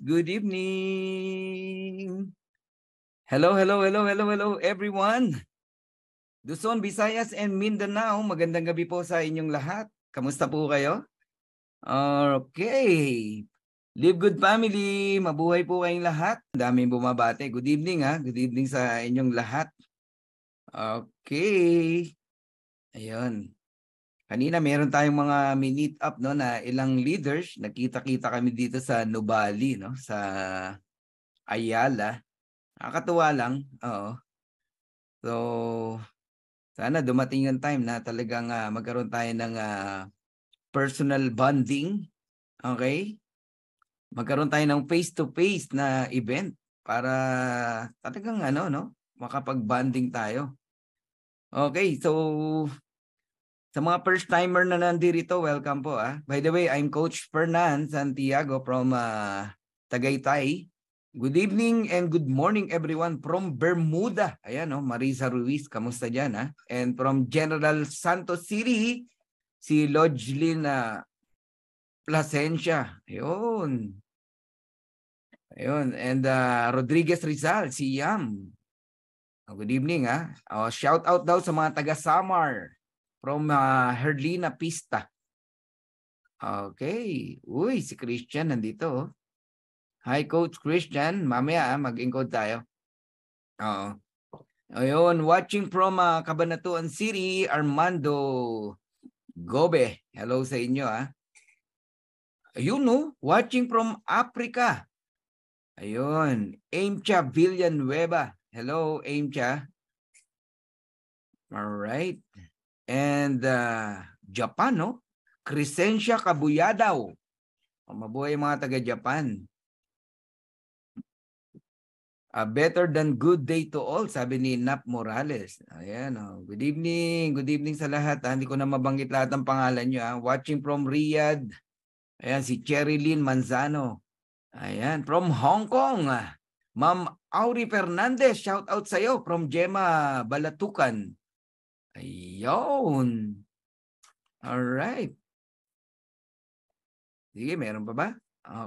Good evening. Hello everyone. Luzon, Visayas, and Mindanao. Magandang gabi po sa inyong lahat. Kamusta po kayo? Okay. Live good family. Mabuhay po kayong lahat. Daming bumabate. Good evening ha. Good evening sa inyong lahat. Okay. Ayun. Kanina meron tayong mga meet up no na ilang leaders. Nakita-kita kami dito sa Nubali no, sa Ayala. Nakakatuwa lang. Oo. So, sana dumating yung time na talagang magkaroon tayo ng personal bonding. Okay? Magkaroon tayo ng face-to-face na event para talagang makapag-bonding tayo. Okay, so sa mga first-timer na nandito, welcome po. By the way, I'm Coach Fernan Santiago from Tagaytay. Good evening and good morning everyone from Bermuda. Ayan, Marisa Ruiz, kamusta dyan? And from General Santos City, si Lodgelyn Plasencia. Ayun. Ayun. And Rodriguez Rizal, si Yam. Good evening. Shout out daw sa mga taga Samar from Herlina Pista. Okay. Uy, si Christian nandito. Hi, Coach Christian. Mamaya mag-encode tayo. Oo. Ayun, watching from Cabanatuan City, Armando Gobe. Hello sa inyo. Ayun, watching from Africa. Ayun, Aimcha Villanueva. Hello, Aimcha. Alright. And Japan, Crescencia Cabuyadaw. Mabuhay mga taga-Japan. Better than good day to all, sabi ni Nap Morales. Ayan, good evening. Good evening sa lahat. Hindi ko na mabanggit lahat ng pangalan nyo. Watching from Riyadh. Ayan, si Cherilyn Manzano. Ayan, from Hong Kong. Ma'am Auri Fernandez, shout out sa'yo from Gemma Balatukan. Ayun. Alright. Sige, meron pa ba?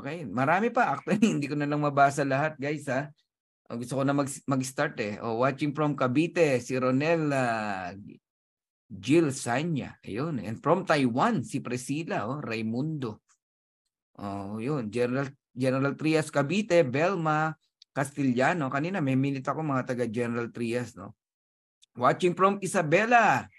Okay, marami pa. Actually, hindi ko na lang mabasa lahat, guys, Gusto ko na mag-start watching from Cavite, si Ronel Jill Sanya. Ayun. And from Taiwan, si Priscilla, Raimundo. Yun. General Trias Cavite, Belma Castellano. Kanina may minute ako mga taga General Trias, no? Watching from Isabela,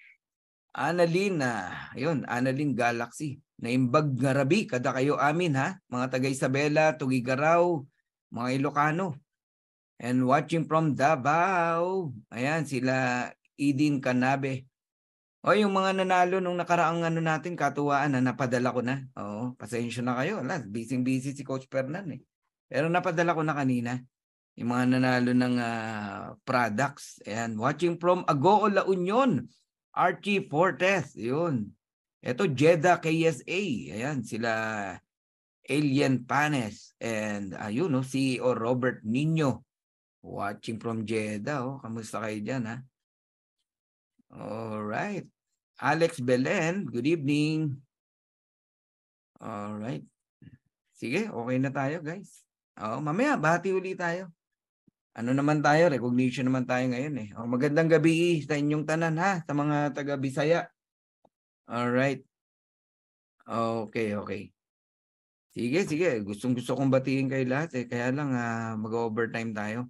Annalyn, ayun, Annalyn Galaxy. Naimbag ngarabi, kada kayo amin mga taga Isabela, Tugigaraw, mga Ilocano. And watching from Davao, ayan, sila Idin Canabe. Yung mga nanalo nung nakaraang natin, katuwaan napadala ko na. Pasensya na kayo. Busy si Coach Fernan Pero napadala ko na kanina. Yung mga nanalo ng products. Ayan, watching from Agoo, La Union, Archie Fortes. Yun. Ito, Jeddah KSA. Ayan, sila Alien Panes. And ayun, CEO Robert Nino. Watching from Jeddah. Kamusta kayo dyan, Alright. Alex Belen, good evening. Alright. Sige, okay na tayo, guys. Mamaya, bahati ulit tayo. Ano naman tayo? Recognition naman tayo ngayon magandang gabi sa inyong tanan, sa mga taga-Bisaya. Alright. Okay. Sige. Gustong-gusto kong batiin kayo lahat Kaya lang mag-overtime tayo.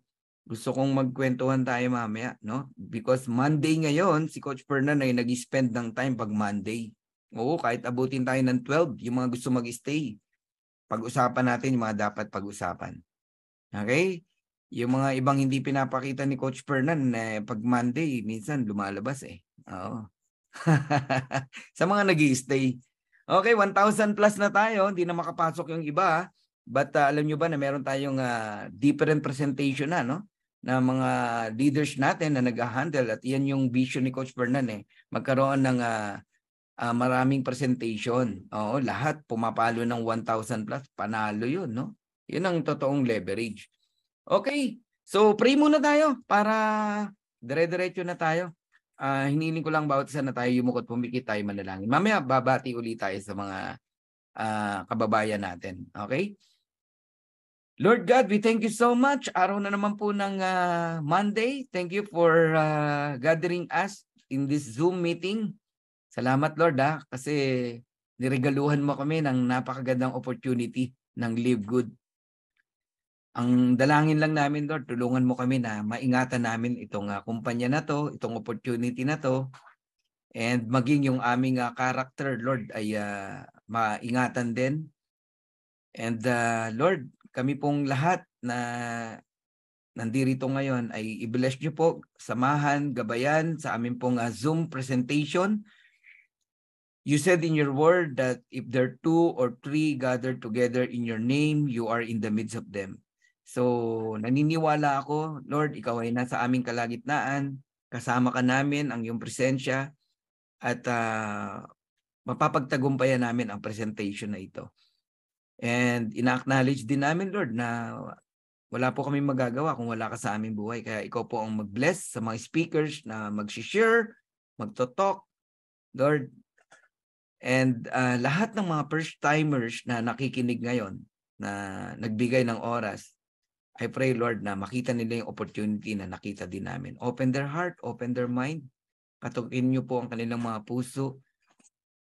Gusto kong magkwentuhan tayo mamaya, no? Because Monday ngayon, si Coach Fernan ay nag-spend ng time pag Monday. Oo, kahit abutin tayo ng 12, yung mga gusto mag-stay. Pag-usapan natin yung mga dapat pag-usapan. Okay? Yung mga ibang hindi pinapakita ni Coach Fernan, pag Monday, minsan lumalabas Oo. Sa mga nag-i-stay. Okay, 1,000 plus na tayo. Hindi na makapasok yung iba. But alam nyo ba na meron tayong different presentation no? Na mga leaders natin na nag-handle at yan yung vision ni Coach Fernan magkaroon ng maraming presentation. Lahat pumapalo ng 1,000 plus, panalo yun, no? Yun ang totoong leverage. Okay, so pray muna tayo para dire-diretso na tayo. Hiniling ko lang bawat isa na tayo yumukot, pumikit tayo, manalangin. Mamaya babati ulit tayo sa mga kababayan natin. Okay? Lord God, we thank you so much. Araw na naman po ng Monday. Thank you for gathering us in this Zoom meeting. Salamat Lord kasi niregaluhan mo kami ng napakagandang opportunity ng Live Good. Ang dalangin lang namin Lord, tulungan mo kami na maingatan namin itong kumpanya na to, itong opportunity na to, and maging yung aming character Lord ay maingatan din. And Lord, kami pong lahat na nandirito ngayon ay i-bless niyo po, samahan, gabayan sa amin pong Zoom presentation. You said in your word that if there are 2 or 3 gathered together in your name, you are in the midst of them. So naniniwala ako, Lord, ikaw ay nasa aming kalagitnaan, kasama ka namin ang iyong presensya, at mapapagtagumpayan namin ang presentation na ito. And ina-acknowledge din namin, Lord, na wala po kami magagawa kung wala ka sa aming buhay. Kaya ikaw po ang mag-bless sa mga speakers na mag-share, magto-talk, Lord. And lahat ng mga first-timers na nakikinig ngayon, na nagbigay ng oras, I pray, Lord, na makita nila yung opportunity na nakita din namin. Open their heart, open their mind. Katukin niyo po ang kanilang mga puso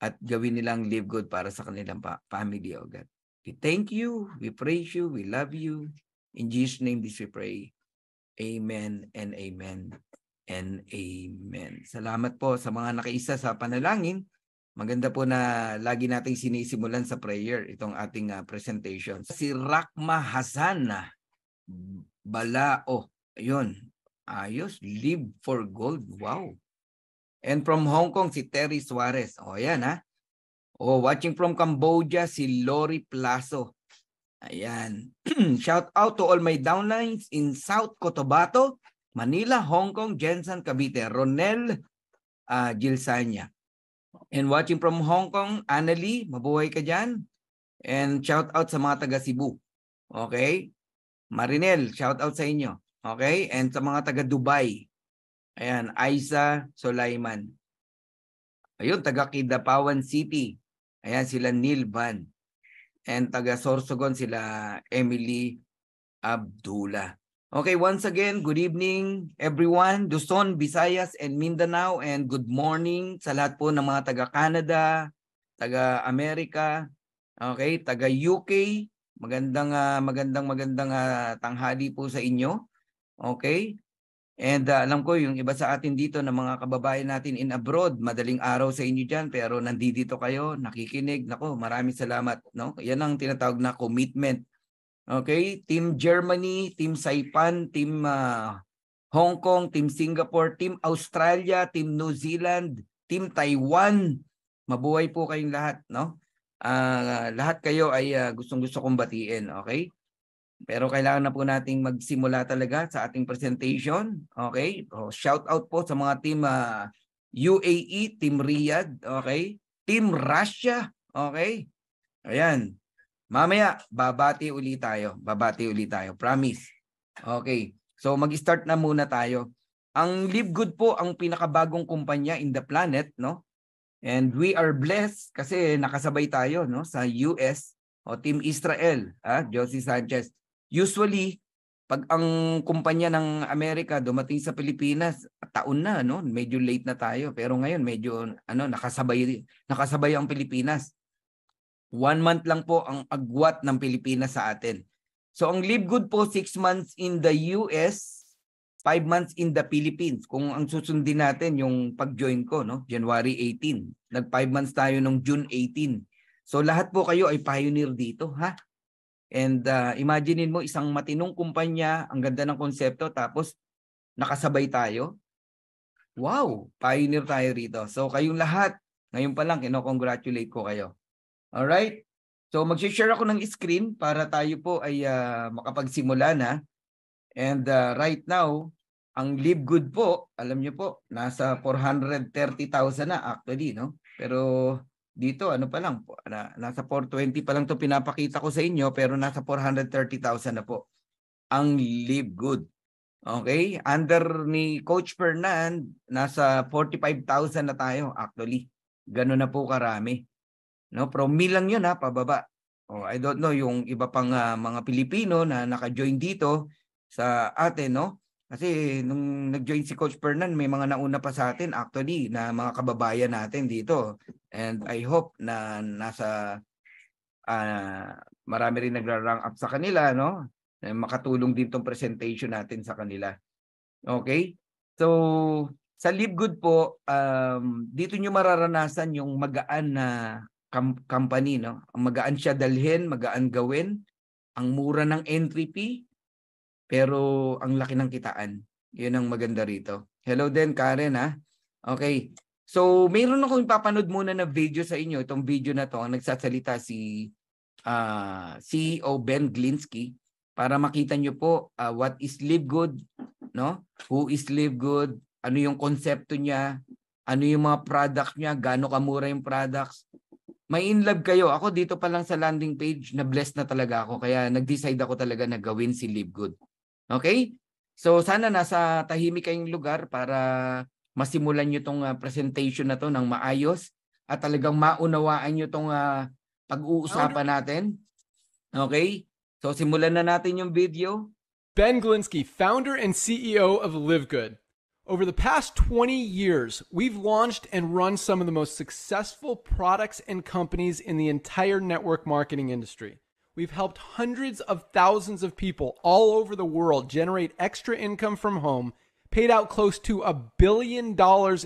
at gawin nilang live good para sa kanilang family, O God. We thank you, we praise you, we love you. In Jesus' name this we pray. Amen and amen and amen. Salamat po sa mga nakaisa sa panalangin. Maganda po na lagi nating sinisimulan sa prayer itong ating presentation. Si Rakma Hasan Balao. Ayun. Ayos. Live for Gold. Wow. And from Hong Kong, si Terry Suarez. O, ayan watching from Cambodia, si Lori Plazo. Ayan. Shout out to all my downlines in South Cotabato, Manila, Hong Kong, Jensen, Cavite, Ronel Gilsanya. And watching from Hong Kong, Annalie, mabuhay ka dyan. And shout out sa mga taga Cebu. Okay? Marinel, shout out sa inyo. Okay? And sa mga taga Dubai. Ayan, Aiza Sulaiman. Ayun, taga Kidapawan City. Ayan, sila Neil Van. And taga Sorsogon, sila Emily Abdullah. Okay, once again, good evening everyone. Luzon, Visayas, and Mindanao. And good morning sa lahat po ng mga taga Canada, taga Amerika, okay, taga UK. Magandang tanghali po sa inyo. Okay? And alam ko yung iba sa atin dito na mga kababayan natin in abroad, madaling araw sa inyo dyan, pero nandito kayo, nakikinig. Nako, maraming salamat. No? Yan ang tinatawag na commitment. Okay? Team Germany, Team Saipan, Team Hong Kong, Team Singapore, Team Australia, Team New Zealand, Team Taiwan. Mabuhay po kayong lahat. No? Lahat kayo ay gustong-gusto kong batiin. Okay? Pero kailangan na po nating magsimula talaga sa ating presentation. Okay? Shout out po sa mga team UAE, Team Riyadh, okay? Team Russia, okay? Ayan. Mamaya, babati ulit tayo. Promise. Okay. So mag-start na muna tayo. Ang Live Good po ang pinakabagong kumpanya in the planet, no? And we are blessed kasi nakasabay tayo, no, sa US o Team Israel, Josie Sanchez. Usually, pag ang kumpanya ng Amerika dumating sa Pilipinas, taon na, no? Medyo late na tayo. Pero ngayon, medyo nakasabay ang Pilipinas. 1 month lang po ang agwat ng Pilipinas sa atin. So, ang Live Good po, 6 months in the US, 5 months in the Philippines. Kung ang susundin natin yung pag-join ko, no? January 18. Nag 5 months tayo nung June 18. So, lahat po kayo ay pioneer dito, ha? And imaginein mo isang matinong kumpanya, ang ganda ng konsepto, tapos nakasabay tayo. Wow, pioneer tayo rito. So kayong lahat, ngayon pa lang, kino-congratulate ko kayo. Alright? So mag-share ako ng screen para tayo po ay makapagsimula na. And right now, ang Live Good po, alam niyo po, nasa 430,000 na actually, no? Pero dito, ano pa lang, nasa 420 pa lang to pinapakita ko sa inyo, pero nasa 430,000 na po ang Live Good. Okay? Under ni Coach Fernand, nasa 45,000 na tayo actually. Gano'n na po karami. No? Pero lang yun pababa. I don't know yung iba pang mga Pilipino na naka-join dito sa atin, no? Kasi nung nag-join si Coach Fernan, may mga nauna pa sa atin actually na mga kababayan natin dito. And I hope na nasa marami rin nagra-rank up sa kanila, no? Na makatulong din tong presentation natin sa kanila. Okay? So, sa Live Good po, dito nyo mararanasan yung magaan na company, no? Magaan siya dalhin, magaan gawin, ang mura ng entry fee, pero ang laki ng kitaan. Yun ang maganda rito. Hello din, Karen, ha? Okay. So, mayroon akong ipapanood muna na video sa inyo. Itong video na to, ang nagsasalita si CEO Ben Glinsky para makita nyo po what is Live Good, no? Who is Live Good? Ano yung konsepto niya? Ano yung mga product niya? Gaano kamura yung products? May in love kayo. Ako dito pa lang sa landing page, na-blessed na talaga ako. Kaya nag-decide ako talaga na gawin si Live Good. Okay? So sana nasa tahimik kayong lugar para masimulan nyo tong presentation na to ng maayos at talagang maunawaan nyo tong pag-uusapan natin. Okay? So simulan na natin yung video. Ben Glinsky, founder and CEO of Live Good. Over the past 20 years, we've launched and run some of the most successful products and companies in the entire network marketing industry. We've helped hundreds of thousands of people all over the world generate extra income from home, paid out close to $1 billion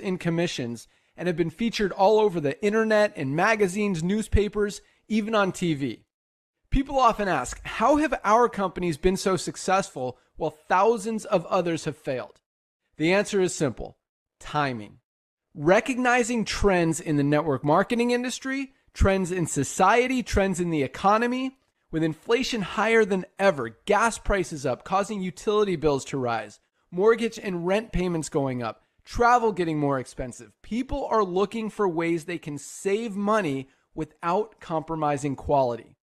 in commissions, and have been featured all over the internet, in magazines, newspapers, even on TV. People often ask, how have our companies been so successful while thousands of others have failed? The answer is simple: timing. Recognizing trends in the network marketing industry, trends in society, trends in the economy. With inflation higher than ever, gas prices up, causing utility bills to rise, mortgage and rent payments going up, travel getting more expensive, people are looking for ways they can save money without compromising quality.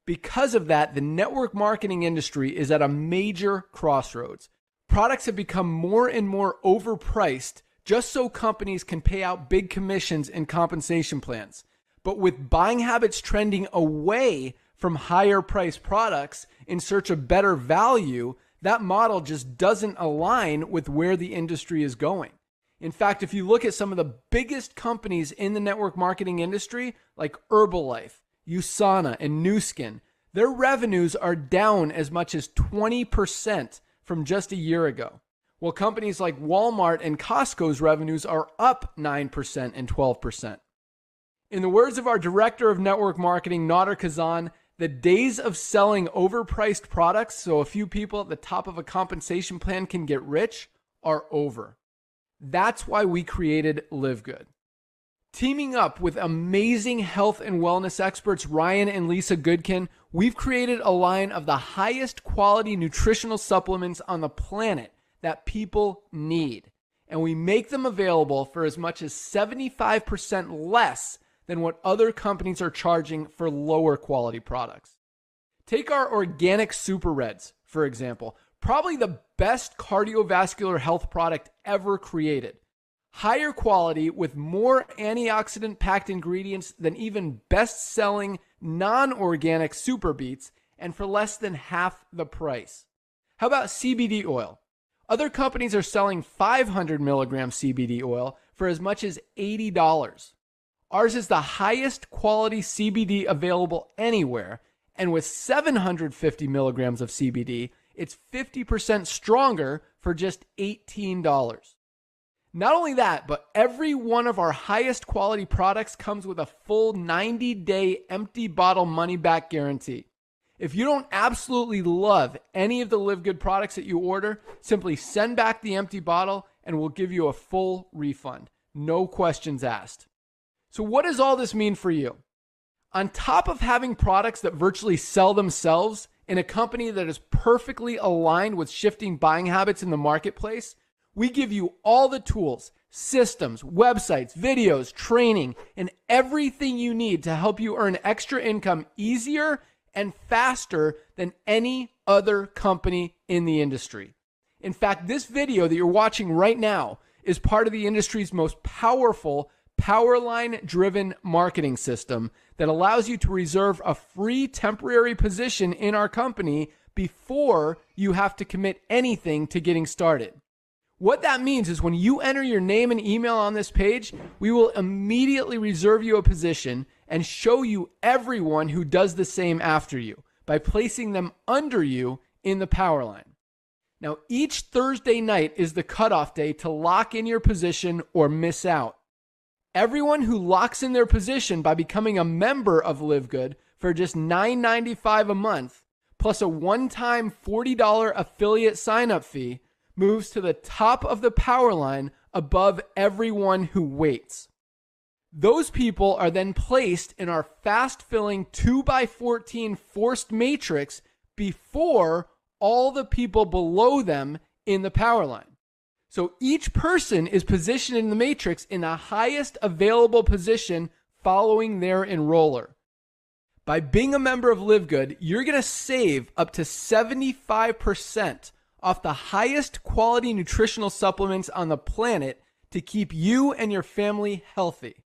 Because of that, the network marketing industry is at a major crossroads. Products have become more and more overpriced just so companies can pay out big commissions and compensation plans. But with buying habits trending away from higher priced products in search of better value, that model just doesn't align with where the industry is going. In fact, if you look at some of the biggest companies in the network marketing industry, like Herbalife, USANA, and Nu Skin, their revenues are down as much as 20% from just a year ago, while companies like Walmart and Costco's revenues are up 9% and 12%. In the words of our director of network marketing, Nader Kazan, the days of selling overpriced products so a few people at the top of a compensation plan can get rich are over. That's why we created Live Good. Teaming up with amazing health and wellness experts Ryan and Lisa Goodkin, we've created a line of the highest quality nutritional supplements on the planet that people need. And we make them available for as much as 75% less than what other companies are charging for lower quality products. Take our organic Super Reds, for example, probably the best cardiovascular health product ever created. Higher quality with more antioxidant-packed ingredients than even best-selling non-organic Super Beets, and for less than half the price. How about CBD oil? Other companies are selling 500 milligram CBD oil for as much as $80. Ours is the highest quality CBD available anywhere, and with 750 milligrams of CBD, it's 50% stronger for just $18. Not only that, but every one of our highest quality products comes with a full 90-day empty bottle money-back guarantee. If you don't absolutely love any of the Live Good products that you order, simply send back the empty bottle and we'll give you a full refund. No questions asked. So what does all this mean for you? On top of having products that virtually sell themselves in a company that is perfectly aligned with shifting buying habits in the marketplace, we give you all the tools, systems, websites, videos, training, and everything you need to help you earn extra income easier and faster than any other company in the industry. In fact, this video that you're watching right now is part of the industry's most powerful Powerline-driven marketing system that allows you to reserve a free temporary position in our company before you have to commit anything to getting started. What that means is when you enter your name and email on this page, we will immediately reserve you a position and show you everyone who does the same after you by placing them under you in the power line. Now, each Thursday night is the cutoff day to lock in your position or miss out. Everyone who locks in their position by becoming a member of Live Good for just $9.95 a month, plus a one-time $40 affiliate sign-up fee, moves to the top of the power line above everyone who waits. Those people are then placed in our fast-filling 2x14 forced matrix before all the people below them in the power line. So each person is positioned in the matrix in the highest available position following their enroller. By being a member of Live Good, you're going to save up to 75% off the highest quality nutritional supplements on the planet to keep you and your family healthy.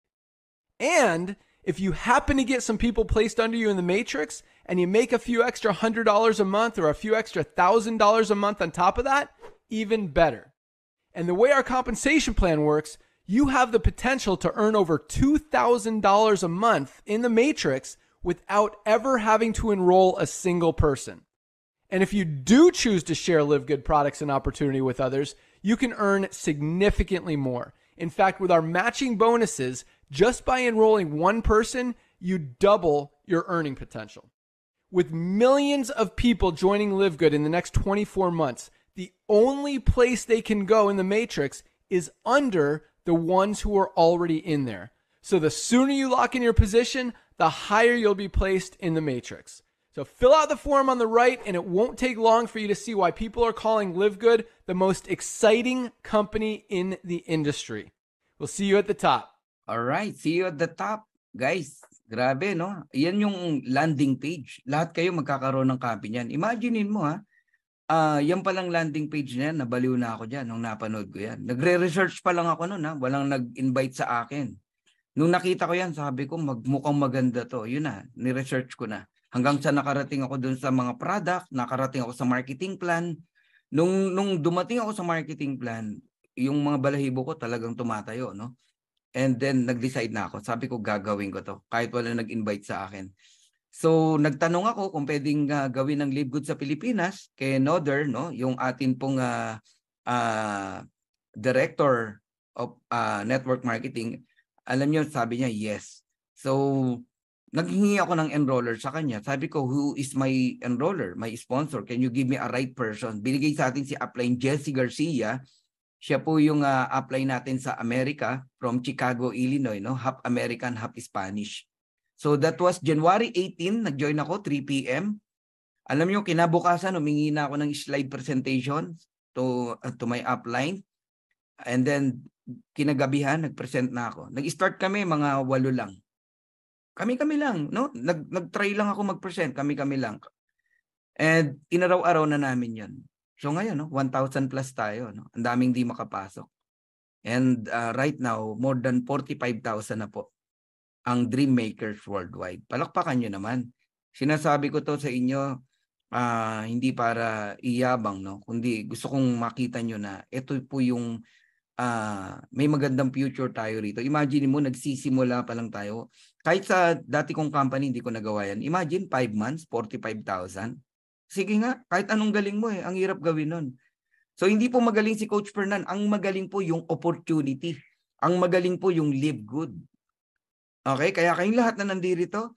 And if you happen to get some people placed under you in the matrix and you make a few extra $100 a month or a few extra $1,000 a month on top of that, even better. And the way our compensation plan works, you have the potential to earn over $2,000 a month in the matrix without ever having to enroll a single person. And if you do choose to share Live Good products and opportunity with others, you can earn significantly more. In fact, with our matching bonuses, just by enrolling one person, you double your earning potential. With millions of people joining Live Good in the next 24 months, the only place they can go in the matrix is under the ones who are already in there. So the sooner you lock in your position, the higher you'll be placed in the matrix. So fill out the form on the right, and it won't take long for you to see why people are calling Live Good the most exciting company in the industry. We'll see you at the top. All right, see you at the top. Guys, grabe, no? Yan yung landing page. Lahat kayo magkakaroon ng copy niyan. Imaginein mo, ha? Yan palang landing page na yan, nabaliw na ako dyan nung napanood ko yan. Nagre-research pa lang ako noon, ha? Walang nag-invite sa akin. Nung nakita ko yan, sabi ko, mukhang maganda to. Yun na, ni-research ko na. Hanggang sa nakarating ako dun sa mga product, nakarating ako sa marketing plan. Nung dumating ako sa marketing plan, yung mga balahibo ko talagang tumatayo, no? And then, nag-decide na ako. Sabi ko, gagawin ko to. Kahit wala nag-invite sa akin. So, nagtanong ako kung pwedeng gawin ng Live Good sa Pilipinas kay Noder, no? Yung atin pong Director of Network Marketing. Alam niyo, sabi niya, yes. So, naghingi ako ng enroller sa kanya. Sabi ko, who is my enroller, my sponsor? Can you give me a right person? Binigay sa atin si upline Jesse Garcia. Siya po yung upline natin sa America from Chicago, Illinois, no? Half American, half Spanish. So that was January 18, nag-join ako, 3 p.m. Alam niyo, kinabukasan, humingi na ako ng slide presentation to my upline. And then, kinagabihan, nag-present na ako. Nag-start kami, mga 8 lang. Kami-kami lang, no? Nag-try lang ako mag-present, kami-kami lang. And inaraw-araw na namin yun. So ngayon, no? 1,000 plus tayo, no? Ang daming di makapasok. And right now, more than 45,000 na po ang Dream Makers worldwide. Palakpakan nyo naman. Sinasabi ko to sa inyo, hindi para iyabang, no? Kundi gusto kong makita nyo na ito po yung may magandang future tayo rito. Imagine mo, nagsisimula pa lang tayo. Kahit sa dati kong company, hindi ko nagawa yan. Imagine, 5 months, 45,000. Sige nga, kahit anong galing mo ang hirap gawin nun. So, hindi po magaling si Coach Fernan. Ang magaling po yung opportunity. Ang magaling po yung Live Good. Okay, kaya kayong lahat na nandito,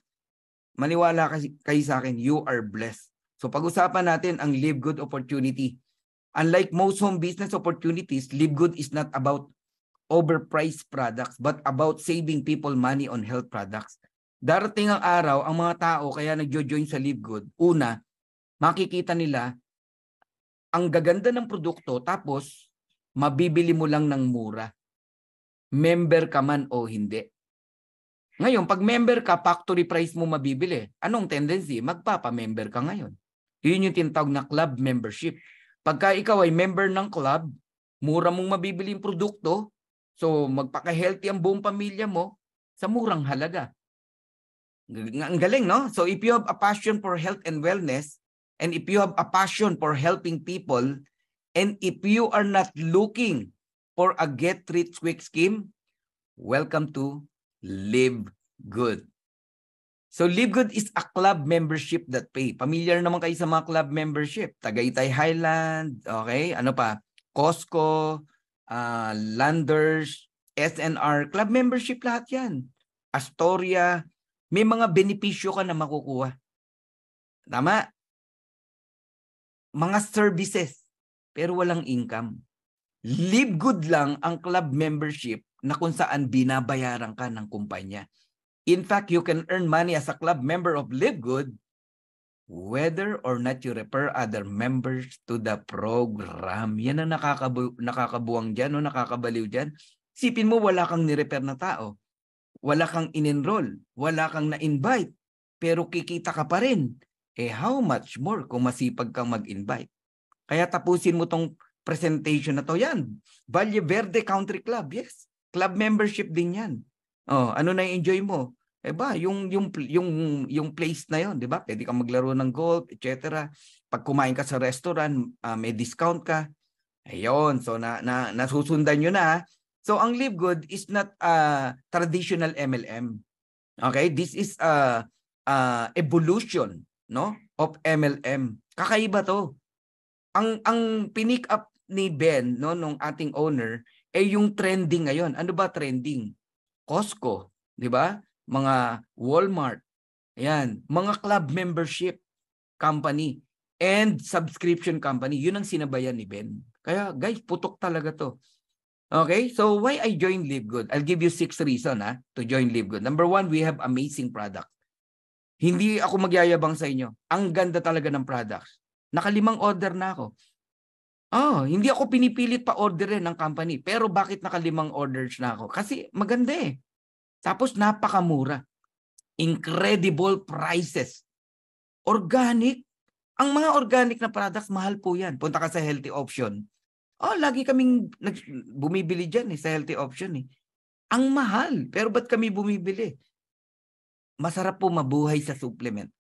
maniwala kayo sa akin, you are blessed. So pag-usapan natin ang Live Good opportunity. Unlike most home business opportunities, Live Good is not about overpriced products, but about saving people money on health products. Darating ang araw, ang mga tao kaya nagjo-join sa Live Good, una, makikita nila ang gaganda ng produkto, tapos mabibili mo lang ng mura. Member ka man o hindi. Ngayon, pag member ka, factory price mo mabibili. Anong tendency? Magpapa-member ka ngayon. Yun yung tinatawag na club membership. Pagka ikaw ay member ng club, mura mong mabibili yung produkto, so magpaka-healthy ang buong pamilya mo sa murang halaga. Ang galing, no? So if you have a passion for health and wellness, and if you have a passion for helping people, and if you are not looking for a get-rich-quick scheme, welcome to Live Good. So Live Good is a club membership that pay. Familiar naman kayo sa mga club membership. Tagaytay Highland, okay? Ano pa? Costco, Landers, SNR. Club membership lahat yan. Astoria. May mga benepisyo ka na makukuha. Tama? Mga services, pero walang income. Live Good lang ang club membership na kung saan binabayaran ka ng kumpanya. In fact, you can earn money as a club member of Live Good whether or not you refer other members to the program. Yan ang nakakabuwang dyan, no? Nakakabaliw dyan. Sipin mo, wala kang nirefer na tao. Wala kang in-enroll, wala kang na-invite, pero kikita ka pa rin. How much more kung masipag kang mag-invite? Kaya tapusin mo tong presentation na to. Yan, Valle Verde Country Club, yes. Club membership din yan. Ano na enjoy mo? Yung place na yon, di ba? Pwede kang maglaro ng golf, etc. Pag kumain ka sa restaurant, may discount ka. Ayun, so nasusundan nyo na. So ang Live Good is not a traditional MLM. Okay? This is a evolution, no, of MLM. Kakaiba to. Ang pinick up ni Ben, no, nung ating owner, yung trending ngayon. Ano ba trending? Costco, di ba? Mga Walmart. Ayan, mga club membership company and subscription company. Yun ang sinabayan ni Ben. Kaya guys, putok talaga to. Okay, so why I joined Live Good? I'll give you 6 reasons to join Live Good. Number 1, we have amazing product. Hindi ako magyayabang sa inyo. Ang ganda talaga ng products. Naka-5 order na ako. Hindi ako pinipilit pa orderin ng company. Pero bakit naka-5 orders na ako? Kasi maganda eh. Tapos napakamura. Incredible prices. Organic. Ang mga organic na products, mahal po yan. Punta ka sa Healthy Option. Lagi kaming bumibili dyan sa Healthy Option. Ang mahal. Pero ba't kami bumibili? Masarap po mabuhay sa supplement.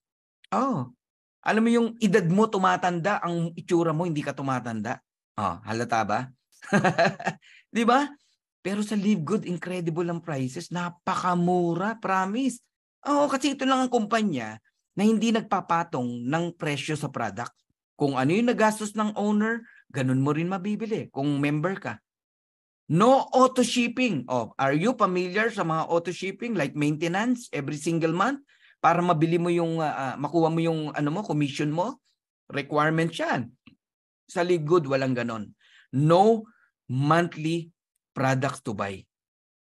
Alam mo yung edad mo tumatanda, ang itsura mo hindi ka tumatanda. Halata ba? Di ba? Pero sa Live Good, incredible ang prices. Napakamura, promise. Kasi ito lang ang kumpanya na hindi nagpapatong ng presyo sa product. Kung ano yung nagastos ng owner, ganun mo rin mabibili kung member ka. No auto shipping. Are you familiar sa mga auto shipping like maintenance every single month para mabili mo yung makuha mo yung commission mo? Requirement 'yan. Sa Live Good walang ganon. No monthly products to buy.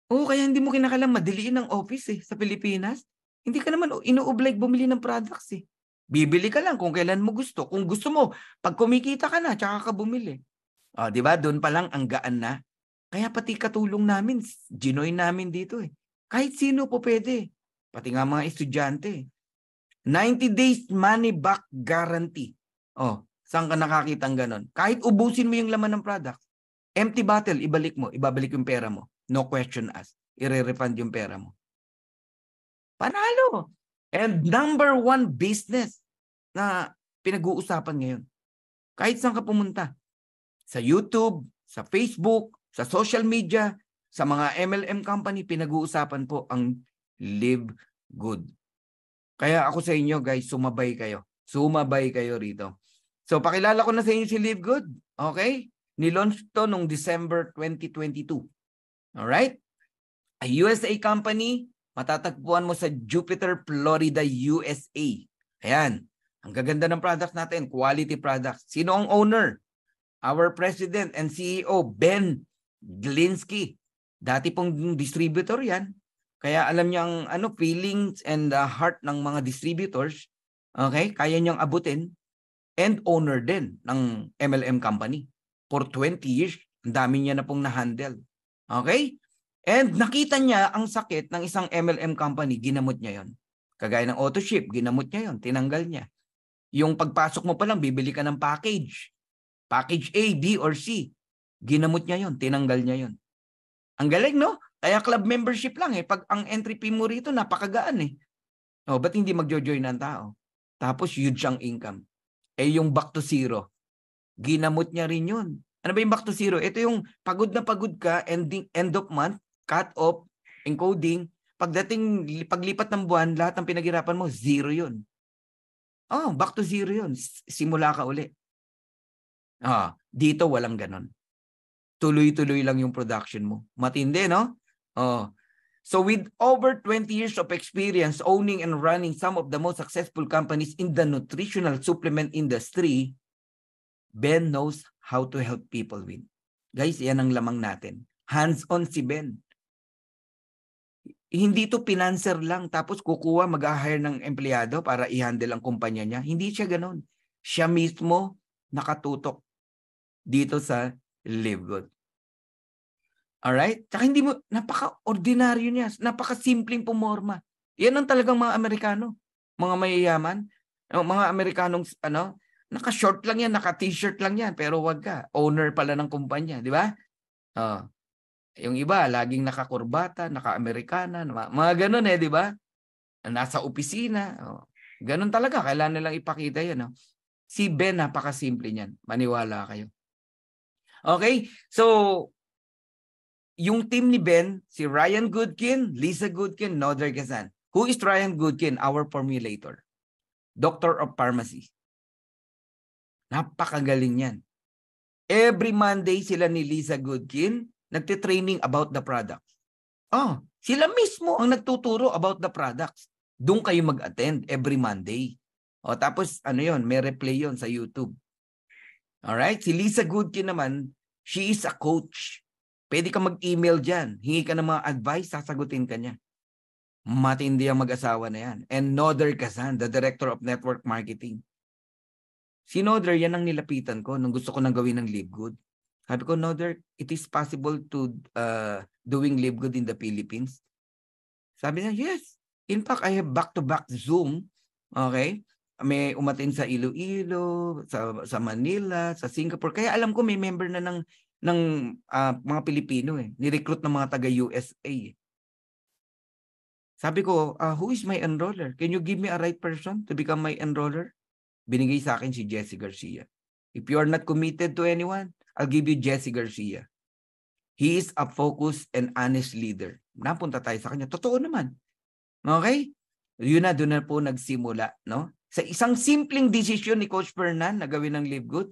Kaya hindi mo kinakailangan madiliin ng office sa Pilipinas. Hindi ka naman ino-oblige bumili ng products Bibili ka lang kung kailan mo gusto. Kung gusto mo, pag kumikita ka na, tsaka ka bumili. Di ba? Doon pa lang ang gaan na. Kaya pati katulong namin, ginoin namin dito Kahit sino po pwede. Pati nga mga estudyante. 90 days money back guarantee. Saan ka nakakita ng ganon? Kahit ubusin mo yung laman ng product, empty bottle, ibalik mo. Ibabalik yung pera mo. No question asked. I-refund yung pera mo. Panalo! And number 1 business na pinag-uusapan ngayon. Kahit saan ka pumunta. Sa YouTube, sa Facebook, sa social media, sa mga MLM company, pinag-uusapan po ang Live Good. Kaya ako sa inyo guys, sumabay kayo. Sumabay kayo rito. So pakilala ko na sa inyo si Live Good. Okay? Nilaunch to noong December 2022. Alright? A USA company, matatagpuan mo sa Jupiter, Florida, USA. Ayan. Ang gaganda ng products natin. Quality products. Sino ang owner? Our President and CEO, Ben Glinsky. Dati pong distributor yan. Kaya alam niya ang feelings and the heart ng mga distributors. Okay? Kaya niyang abutin. And owner din ng MLM company. For 20 years, ang dami niya na pong na-handle. Okay? And nakita niya ang sakit ng isang MLM company, ginamot niya yon. Kagaya ng AutoShip, ginamot niya yon, tinanggal niya. Yung pagpasok mo pa lang, bibili ka ng package. Package A, B, or C. Ginamot niya yon, tinanggal niya yon. Ang galing, no? Kaya club membership lang Pag ang entry fee mo rito, napakagaan O, ba't hindi magjo-join ang tao? Tapos huge ang income. Eh yung back to zero, ginamot niya rin yun. Ano ba yung back to zero? Ito yung pagod na pagod ka, end of month, cut off, encoding, paglipat ng buwan, lahat ng pinaghirapan mo, zero yun. Oh, back to zero yun. Simula ka uli. Dito walang ganon. Tuloy-tuloy lang yung production mo. Matindi, no? So with over 20 years of experience owning and running some of the most successful companies in the nutritional supplement industry, Ben knows how to help people win. Guys, yan ang lamang natin. Hands-on si Ben. Hindi to financer lang tapos kukuha, mag-hire ng empleyado para i-handle ang kumpanya niya. Hindi siya ganun. Siya mismo nakatutok dito sa Live Good. Alright? Tsaka hindi mo, napaka-ordinaryo niya. Napaka-simpleng pumorma. Yan ang talagang mga Amerikano. Mga mayayaman. Mga Amerikanong, naka-short lang yan, naka-t-shirt lang yan. Pero wag ka. Owner pala ng kumpanya. Di ba? Yung iba, laging naka-kurbata, naka-Amerikana. Mga ganun di ba? Nasa opisina. Ganun talaga. Kailangan nilang ipakita yan. Si Ben, napaka-simple niyan. Maniwala kayo. Okay? So, yung team ni Ben, si Ryan Goodkin, Lisa Goodkin, Noder Gazan. Who is Ryan Goodkin? Our formulator. Doctor of Pharmacy. Napakagaling yan. Every Monday sila ni Lisa Goodkin nagtitraining about the products. Sila mismo ang nagtuturo about the products. Doon kayo mag-attend every Monday. Tapos may replay yon sa YouTube. Alright? Si Lisa Goodkin naman, she is a coach. Pwede ka mag-email dyan. Hingi ka ng mga advice, sasagutin ka niya. Matindi ang mag-asawa na yan. And Noder Gazan, the Director of Network Marketing. Si Noder, yan ang nilapitan ko nung gusto ko nang gawin ng Live Good. Sabi ko, Noder, it is possible to doing Live Good in the Philippines? Sabi niya, yes. In fact, I have back-to-back Zoom. Okay? May umatin sa Iloilo, sa Manila, sa Singapore. Kaya alam ko may member na ng mga Pilipino ni-recruit ng mga taga-USA. Sabi ko, who is my enroller? Can you give me a right person to become my enroller? Binigay sa akin si Jesse Garcia. If you are not committed to anyone, I'll give you Jesse Garcia. He is a focused and honest leader. Napunta tayo sa kanya. Totoo naman. Okay? Doon na po nagsimula. No? Sa isang simpleng desisyon ni Coach Fernan na gawin ng Live Good,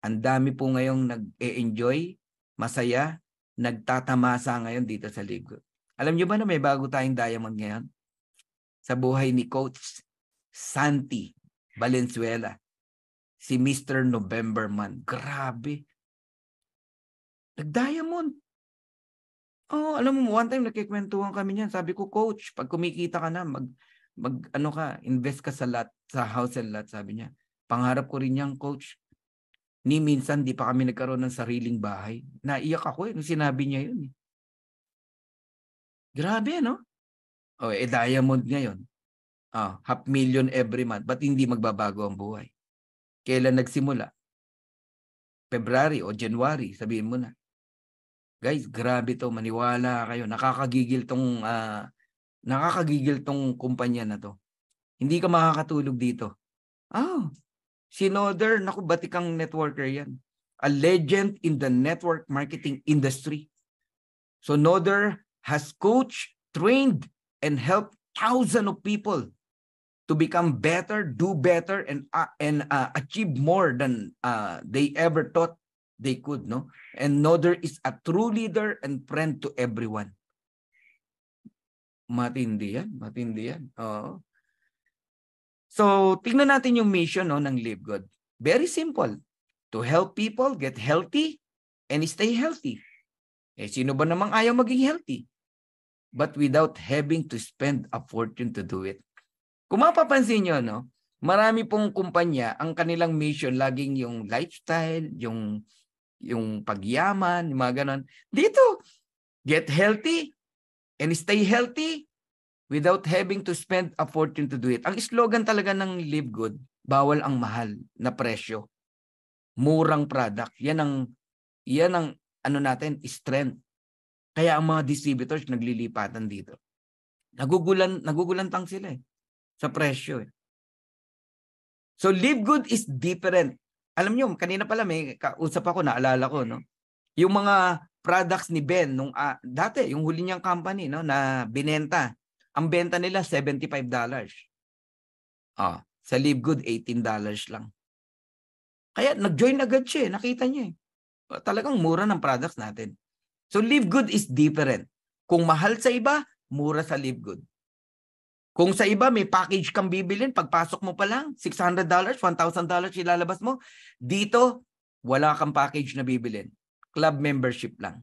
ang dami po ngayong nag-e-enjoy, masaya, nagtatamasa ngayon dito sa Live Good. Alam niyo ba na may bago tayong diamond ngayon? Sa buhay ni Coach Santi Valenzuela. Si Mr. November Man. Grabe. Nag-diamond. Alam mo, one time nakikwentuhan kami niyan. Sabi ko, Coach, pag kumikita ka na, invest ka sa lot, sa house and lot, sabi niya. Pangarap ko rin yan, Coach. Ni minsan, di pa kami nagkaroon ng sariling bahay. Naiyak ako nung sinabi niya yun. Grabe, no? Diamond ngayon. $500,000 every month. Ba't hindi magbabago ang buhay? Kailan nagsimula? February o January, sabihin mo na. Guys, grabe to. Maniwala kayo. Nakakagigil tong kumpanya na to. Hindi ka makakatulog dito. Si Noder, naku, batikang networker yan. A legend in the network marketing industry. So Noder has coached, trained, and helped thousands of people to become better, do better, and achieve more than they ever thought they could. No? And Noder is a true leader and friend to everyone. Matindi yan. So, tingnan natin yung mission ng Live Good. Very simple. To help people get healthy and stay healthy. Sino ba namang ayaw maging healthy? But without having to spend a fortune to do it. Kung mapapansin nyo, marami pong kumpanya, ang kanilang mission laging yung lifestyle, yung pagyaman, yung mga ganon. Dito, get healthy and stay healthy without having to spend a fortune to do it. Ang slogan talaga ng Live Good, bawal ang mahal na presyo. Murang product. Yan ang natin, strength. Kaya ang mga distributors naglilipatan dito. Nagugulantang sila sa presyo. So Live Good is different. Alam niyo, kanina pala may kausap ako, naalala ko, no? Yung mga products ni Ben nung dati, yung huli niyang company, no, na binenta. Ang benta nila $75. Sa Live Good $18 lang. Kaya nag-join agad siya, nakita niya. Talagang mura ng products natin. So Live Good is different. Kung mahal sa iba, mura sa Live Good. Kung sa iba may package kang bibilin, pagpasok mo pa lang, $600, $1,000 ilalabas mo. Dito, wala kang package na bibilin. Club membership lang.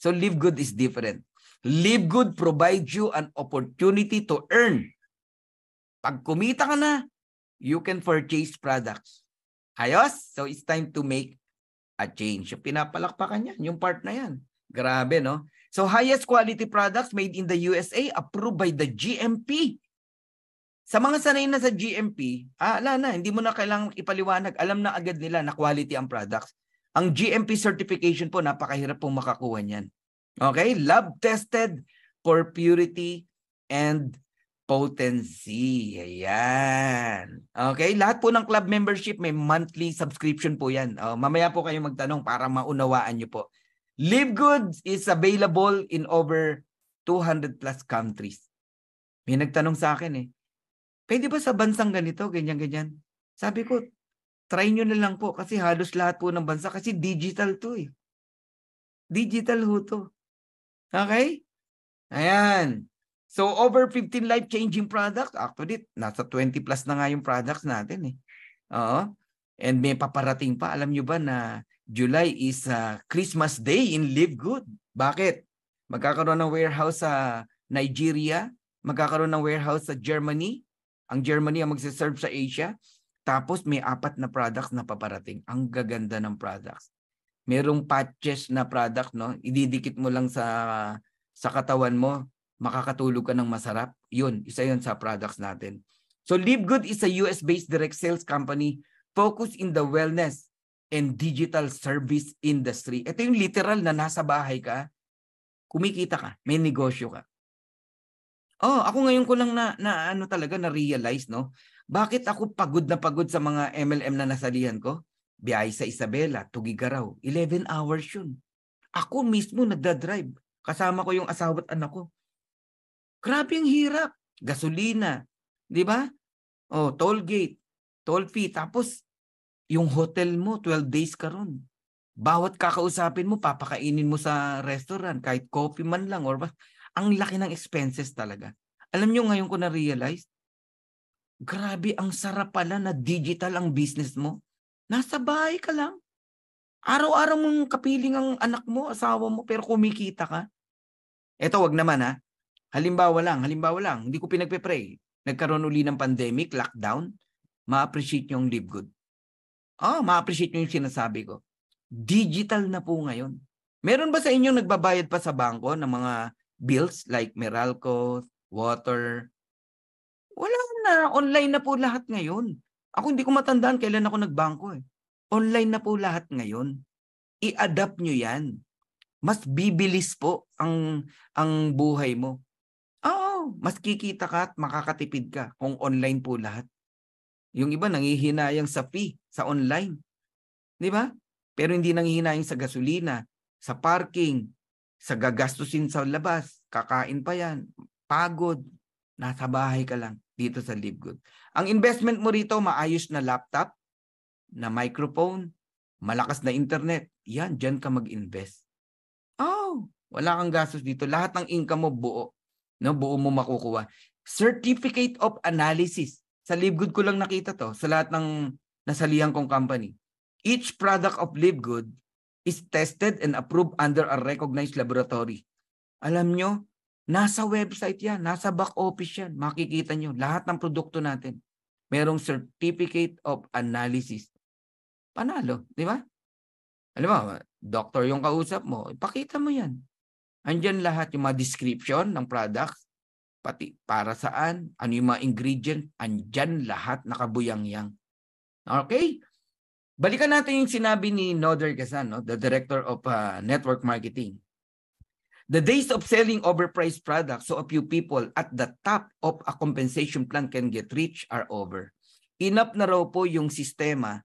So Live Good is different. Live Good provides you an opportunity to earn. Pag kumita ka na, you can purchase products. Ayos? So it's time to make a change. Pinapalakpakan yan, yung part na yan. Grabe, no? So highest quality products made in the USA approved by the GMP. Sa mga sanay na sa GMP, ala na, hindi mo na kailangang ipaliwanag. Alam na agad nila na quality ang products. Ang GMP certification po, napakahirap pong makakuha niyan. Okay? Lab tested for purity and potency. Ayan. Okay? Lahat po ng club membership may monthly subscription po yan. Mamaya po kayo magtanong para maunawaan nyo po. Live Good is available in over 200 plus countries. May nagtanong sa akin pwede ba sa bansang ganito, ganyan-ganyan? Sabi ko, try nyo na lang po kasi halos lahat po ng bansa kasi digital to Digital ho to. Okay? Ayan. So, over 15 life-changing products. Actually, nasa 20 plus na nga yung products natin Oo. And may paparating pa. Alam nyo ba na July is Christmas Day in Live Good? Bakit? Magkakaroon ng warehouse sa Nigeria. Magkakaroon ng warehouse sa Germany. Ang Germany ang magsiserve sa Asia. Tapos may 4 na products na paparating. Ang gaganda ng products. Merong patches na product, no? Ididikit mo lang sa katawan mo. Makakatulog ka ng masarap. Yun, isa yun sa products natin. So Live Good is a US-based direct sales company focused in the wellness and digital service industry. Ito yung literal na nasa bahay ka, kumikita ka, may negosyo ka. Ako ngayon ko lang na-realize, no? Bakit ako pagod na pagod sa mga MLM na nasalihan ko? Biyahe sa Isabela, Tugigaraw, 11 hours yun. Ako mismo nagdadrive. Kasama ko yung asawa at anak ko. Grabe ang hirap. Gasolina, di ba? Toll gate, toll fee. Tapos, yung hotel mo, 12 days ka ron. Bawat kakausapin mo, papakainin mo sa restaurant, kahit coffee man lang. Ang laki ng expenses talaga. Alam nyo, ngayon ko na-realize, grabe, ang sarap pala na digital ang business mo. Nasa bahay ka lang. Araw-araw mong kapiling ang anak mo, asawa mo, pero kumikita ka. Eto, wag naman Halimbawa lang, hindi ko pinagpe-pray. Nagkaroon uli ng pandemic, lockdown, ma-appreciate nyo yung Live Good. Ma-appreciate nyo yung sinasabi ko. Digital na po ngayon. Meron ba sa inyo nagbabayad pa sa bangko ng mga bills like Meralco, water? Wala na. Online na po lahat ngayon. Ako hindi ko matandaan kailan ako nagbangko Online na po lahat ngayon. I-adapt nyo yan. Mas bibilis po ang buhay mo. Mas kikita ka at makakatipid ka kung online po lahat. Yung iba nanghihinayang sa fee sa online. Di ba? Pero hindi nanghihinayang sa gasolina, sa parking, sa gagastusin sa labas, kakain pa yan, pagod, nasa bahay ka lang dito sa Live Good. Ang investment mo rito, maayos na laptop, na microphone, malakas na internet, yan, dyan ka mag-invest. Wala kang gastos dito. Lahat ng income mo buo. Buo mo makukuha. Certificate of Analysis. Sa Live Good ko lang nakita to, sa lahat ng nasalihan kong company. Each product of Live Good is tested and approved under a recognized laboratory. Alam nyo, nasa website yan, nasa back office yan. Makikita nyo, lahat ng produkto natin. Merong Certificate of Analysis. Panalo, di ba? Alam mo, doctor yung kausap mo, ipakita mo yan. Andyan lahat yung mga description ng products, pati para saan, ano yung mga ingredient, andyan lahat nakabuyang-yang. Okay? Balikan natin yung sinabi ni Noder Gasan, the Director of Network Marketing. The days of selling overpriced products so a few people at the top of a compensation plan can get rich are over. Enough na raw po yung sistema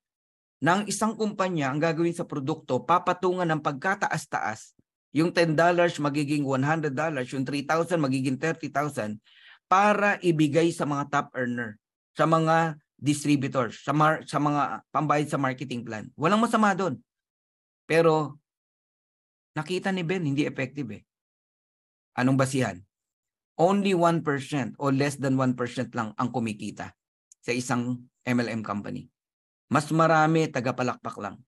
ng isang kumpanya ang gagawin sa produkto, papatungan ng pagkataas-taas. Yung $10 magiging $100, yung 3,000 magiging 30,000 para ibigay sa mga top earner, sa mga distributors, sa mga pambayad sa marketing plan. Walang masama doon. Pero nakita ni Ben, hindi effective eh. Anong basihan? Only 1% o less than 1% lang ang kumikita sa isang MLM company. Mas marami, tagapalakpak lang.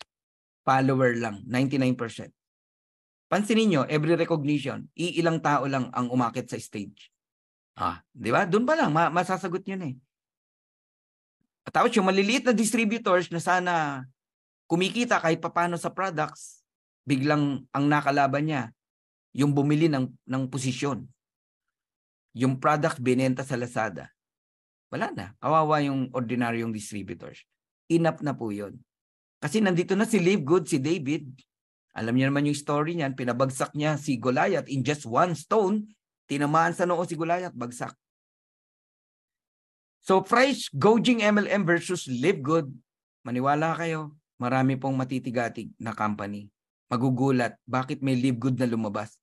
Follower lang, 99%. Pansinin nyo, every recognition, iilang tao lang ang umakit sa stage. Di ba? Doon pa lang, masasagot nyo na eh. At tapos yung maliliit na distributors na sana kumikita kahit papano sa products, biglang ang nakalaban niya, yung bumili ng posisyon. Yung product binenta sa Lazada. Wala na. Kawawa yung ordinaryong distributors. Enough na po yun. Kasi nandito na si Live Good, si David. Alam niyo naman yung story niyan. Pinabagsak niya si Goliath in just one stone. Tinamaan sa noo si Goliath, bagsak. So price gouging MLM versus Live Good. Maniwala kayo, marami pong matitigatig na company. Magugulat, bakit may Live Good na lumabas?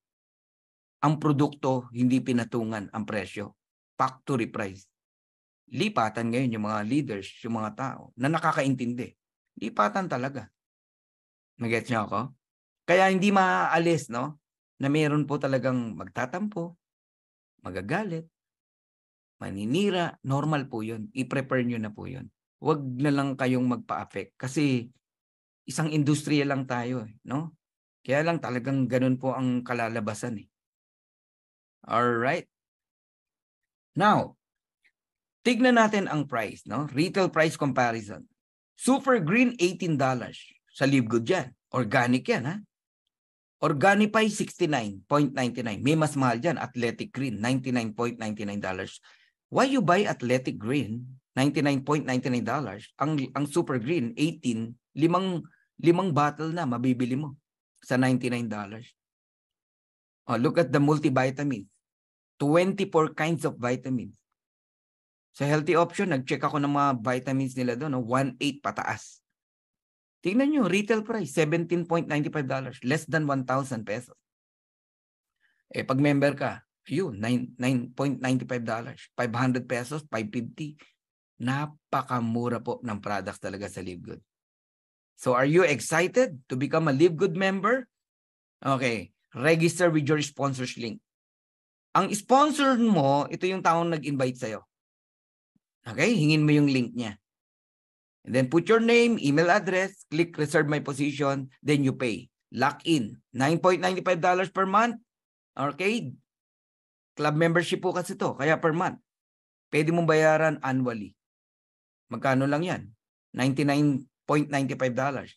Ang produkto, hindi pinatungan ang presyo. Factory price. Lipatan ngayon yung mga leaders, yung mga tao na nakakaintindi. Lipatan talaga. Nag-gets niyo ako? Kaya hindi maaalis, no? Na meron po talagang magtatampo, magagalit, maninira. Normal po yun. I-prepare nyo na po yun. Huwag na lang kayong magpa-affect. Kasi isang industriya lang tayo, no? Kaya lang talagang ganun po ang kalalabasan eh. Alright. Now, tignan natin ang price, no? Retail price comparison. Super Green, $18. Sa Live Good yan. Organic yan, ha? Organifi, $69.99. May mas mahal dyan. Athletic Green, $99.99. Why you buy Athletic Green, $99.99? Ang Super Green, 18. Limang bottle na mabibili mo sa $99. Oh, look at the multivitamins. 24 kinds of vitamins. Sa Healthy Option, nag-check ako ng mga vitamins nila doon, no? 1.8 pataas. Tingnan nyo, retail price, $17.95. Less than 1,000 pesos. Eh, pag member ka, yun, $9.95. 500 pesos, 550. Napakamura po ng products talaga sa Live Good. So, are you excited to become a Live Good member? Okay, register with your sponsors link. Ang sponsor mo, ito yung taong nag-invite sa'yo. Okay, hingin mo yung link niya. And then put your name, email address, click reserve my position, then you pay. Lock in. $9.95 per month. Okay? Club membership po kasi to, kaya per month. Pwede mong bayaran annually. Magkano lang yan? $99.95.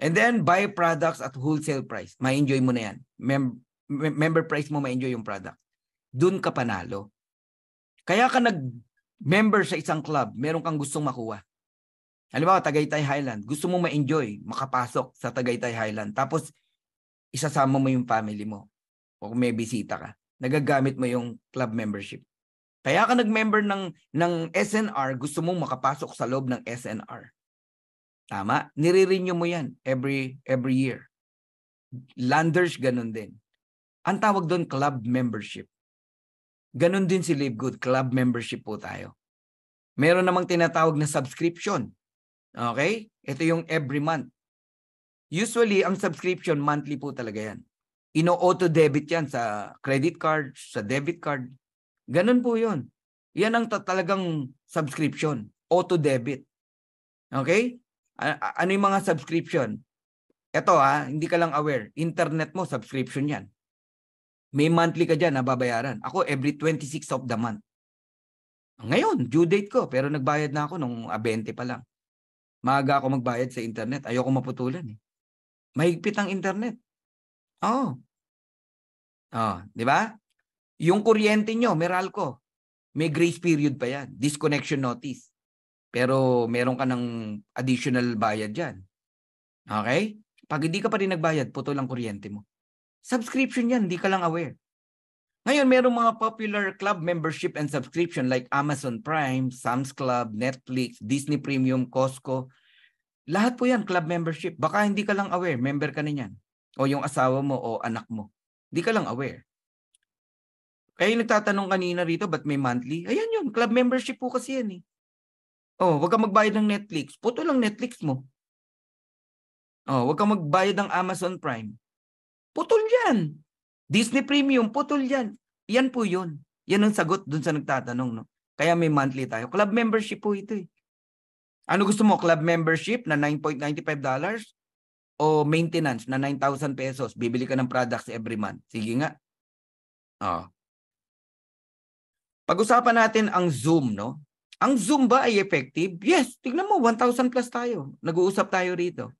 And then buy products at wholesale price. Ma-enjoy mo na yan. Member price mo, ma-enjoy yung product. Doon ka panalo. Kaya ka nag-member sa isang club, meron kang gustong makuha. Halimbawa, Tagaytay Highland. Gusto mo ma-enjoy, makapasok sa Tagaytay Highland. Tapos, isasama mo yung family mo. O kung may bisita ka, nagagamit mo yung club membership. Kaya ka nag-member ng SNR, gusto mong makapasok sa loob ng SNR. Tama? Nire-renew mo yan every year. Landers, ganun din. Ang tawag doon, club membership. Ganun din si Live Good, club membership po tayo. Meron namang tinatawag na subscription. Okay? Ito yung every month. Usually, ang subscription, monthly po talaga yan. Ino-auto-debit yan sa credit card, sa debit card. Ganun po yun. Yan ang talagang subscription. Auto-debit. Okay? Ano yung mga subscription? Ito hindi ka lang aware. Internet mo, subscription yan. May monthly ka dyan na babayaran. Ako, every 26 of the month. Ngayon, due date ko. Pero nagbayad na ako nung 20 pa lang. Maaga ako magbayad sa internet. Ayoko maputulan eh. Mahigpit ang internet. Di ba? Yung kuryente nyo, Meralco, may grace period pa yan. Disconnection notice. Pero meron ka ng additional bayad dyan. Okay? Pag hindi ka pa rin nagbayad, putol ang kuryente mo. Subscription yan, hindi ka lang aware. Ngayon, merong mga popular club membership and subscription like Amazon Prime, Sam's Club, Netflix, Disney Premium, Costco. Lahat po yan, club membership. Baka hindi ka lang aware, member ka na yan. O yung asawa mo o anak mo. Hindi ka lang aware. Kaya yung nagtatanong kanina rito, ba't may monthly? Ayan yun, club membership po kasi yan eh. Oh, wag kang magbayad ng Netflix. Puto lang Netflix mo. Oh, wag kang magbayad ng Amazon Prime. Putol yan. Disney Premium, putol yan. Yan po yun. Yan ang sagot dun sa nagtatanong. No? Kaya may monthly tayo. Club membership po ito eh. Ano gusto mo? Club membership na $9.95 o maintenance na 9,000 pesos? Bibili ka ng products every month. Sige nga. Oh. Pag-usapan natin ang Zoom, no? Ang Zoom ba ay effective? Yes. Tignan mo, 1,000 plus tayo. Nag-uusap tayo rito.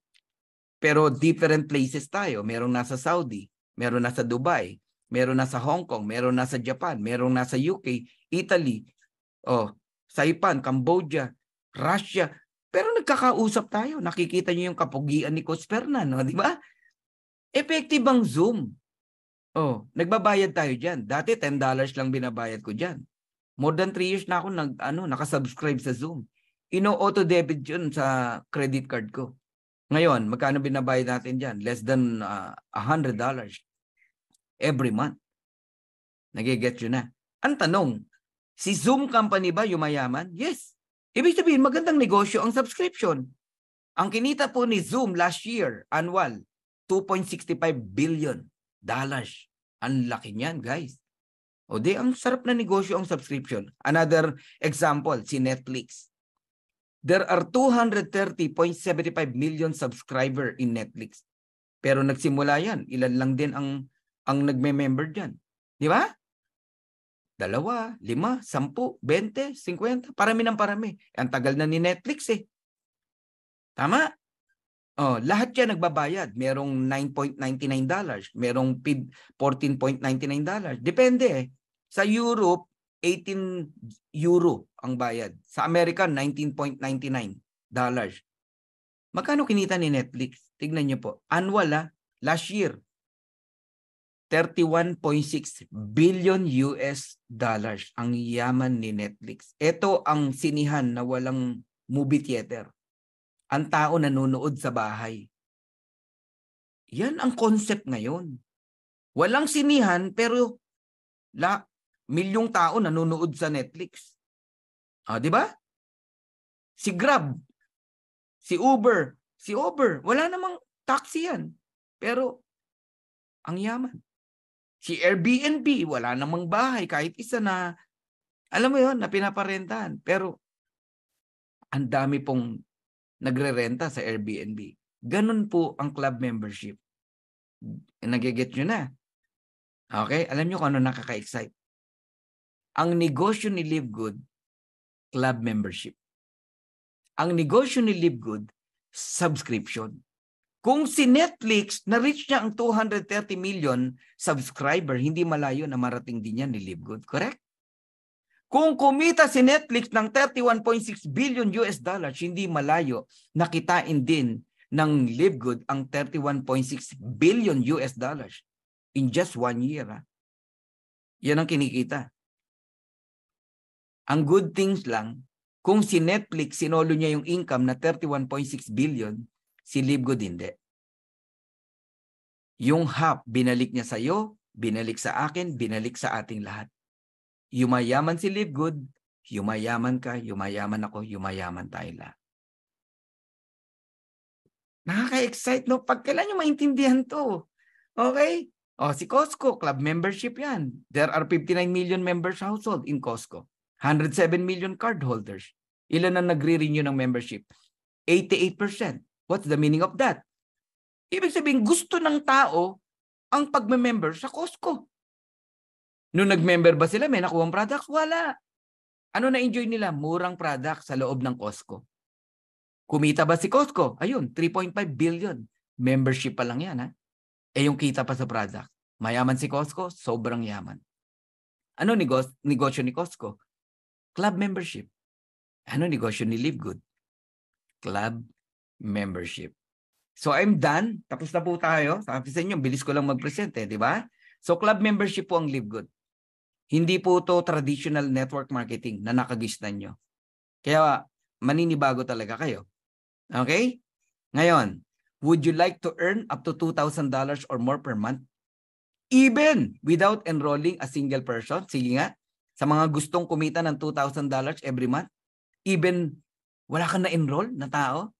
Pero different places tayo. Merong nasa Saudi, meron nasa Dubai, meron nasa Hong Kong, meron nasa Japan, meron nasa UK, Italy, Saipan, Cambodia, Russia. Pero nagkakausap tayo. Nakikita niyo yung kapugian ni Coach Fernan, no? Di ba? Effective ang Zoom. Nagbabayad tayo diyan. Dati $10 lang binabayad ko diyan. More than 3 years na ako nakasubscribe sa Zoom. Ino-auto debit 'yun sa credit card ko. Ngayon, magkano binabayad natin diyan? Less than $100 every month. Nage-get yun na. Ang tanong, si Zoom company ba yumayaman? Yes. Ibig sabihin, magandang negosyo ang subscription. Ang kinita po ni Zoom last year, annual, $2.65 billion. Ang laki niyan, guys. O di, ang sarap na negosyo ang subscription. Another example, si Netflix. There are 230.75 million subscriber in Netflix. Pero nagsimula yan. Ilan lang din ang nagme-member dyan. Di ba? 2, 5, 10, 20, 50. Parami ng parami. Ang tagal na ni Netflix eh. Tama? Lahat yan nagbabayad. Merong $9.99. Merong $14.99. Depende eh. Sa Europe, 18 euro ang bayad. Sa Amerika, $19.99. Magkano kinita ni Netflix? Tignan niyo po. Annual last year, $31.6 billion ang yaman ni Netflix. Ito ang sinihan na walang movie theater. Ang tao nanonood sa bahay. Yan ang concept ngayon. Walang sinihan pero milyong tao nanonood sa Netflix. Di ba? Si Grab, si Uber, wala namang taxi yan. Pero ang yaman. Si Airbnb, wala namang bahay kahit isa na, alam mo yon, na pinaparentahan. Pero ang dami pong nagre-renta sa Airbnb. Ganun po ang club membership. Nag-get nyo na. Okay? Alam nyo kung ano nakaka-excite? Ang negosyo ni Live Good, club membership. Ang negosyo ni Live Good, subscription. Kung si Netflix, na-reach niya ang 230 million subscriber, hindi malayo na marating din yan ni Live Good. Correct? Kung kumita si Netflix ng $31.6 billion, hindi malayo na kitain din ng Live Good ang $31.6 billion in just 1 year. Yan ang kinikita. Ang good things lang, kung si Netflix, sinolo niya yung income na 31.6 billion, si Live Good hindi. Yung half, binalik niya sa iyo, binalik sa akin, binalik sa ating lahat. Yumayaman si Live Good, yumayaman ka, yumayaman ako, yumayaman tayo lahat. Nakaka-excite, no? Pag kailan nyo maintindihan to? Okay? Si Costco, club membership yan. There are 59 million members household in Costco. 107 million cardholders. Ilan ang nagre-renew ng membership? 88%. What's the meaning of that? Ibig sabihin, gusto ng tao ang pagme-member sa Costco. Nung nag-member ba sila, may nakuhang products? Wala. Ano na-enjoy nila? Murang products sa loob ng Costco. Kumita ba si Costco? Ayun, 3.5 billion. Membership pa lang yan, ha? Yung kita pa sa product. Mayaman si Costco, sobrang yaman. Ano negosyo ni Costco? Club membership. Ano negosyo ni Live Good? Club membership. So I'm done. Tapos na po tayo. Sabi sa inyo, bilis ko lang mag-present di ba? So club membership po ang Live Good. Hindi po to traditional network marketing na nakagisnan nyo. Kaya maninibago talaga kayo. Okay? Ngayon, would you like to earn up to $2,000 or more per month? Even without enrolling a single person? Sige nga. Sa mga gustong kumita ng $2,000 every month, even wala kang na-enroll na tao?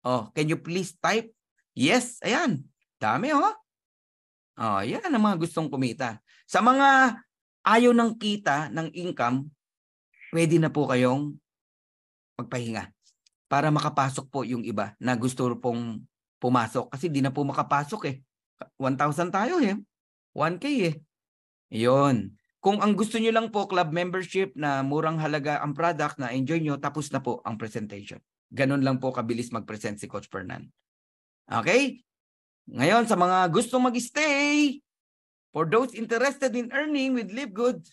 Oh, can you please type? Yes, ayan. Dami Oh, yan ang mga gustong kumita. Sa mga ayaw ng kita, ng income, pwede na po kayong magpahinga para makapasok po yung iba na gusto pong pumasok. Kasi di na po makapasok 1,000 tayo 1K Yun. Kung ang gusto nyo lang po club membership na murang halaga ang product na enjoy nyo, tapos na po ang presentation. Ganun lang po kabilis mag-present si Coach Fernan. Okay? Ngayon, sa mga gustong mag-stay, for those interested in earning with Live Good,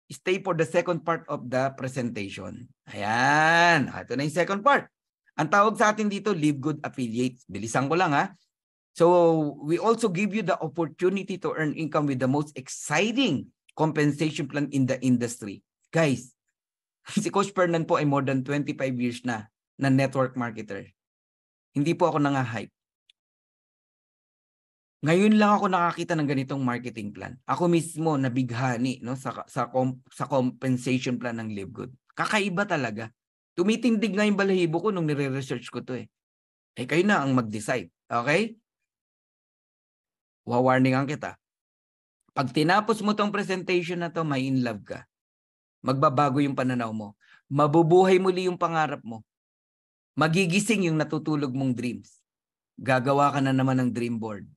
stay for the second part of the presentation. Ayan. Ito na yung second part. Ang tawag sa atin dito, Live Good Affiliates. Bilisan ko lang So, we also give you the opportunity to earn income with the most exciting compensation plan in the industry. Guys, si Coach Fernan po ay more than 25 years na network marketer. Hindi po ako nanga-hype. Ngayon lang ako nakakita ng ganitong marketing plan. Ako mismo nabighani sa compensation plan ng Live Good. Kakaiba talaga. Tumitindig nga yung balahibo ko nung nire-research ko to kayo na ang mag-decide. Okay? Wawarningan kita. Pag tinapos mo tong presentation na to, may in love ka. Magbabago yung pananaw mo. Mabubuhay muli yung pangarap mo. Magigising yung natutulog mong dreams. Gagawa ka na naman ng dream board.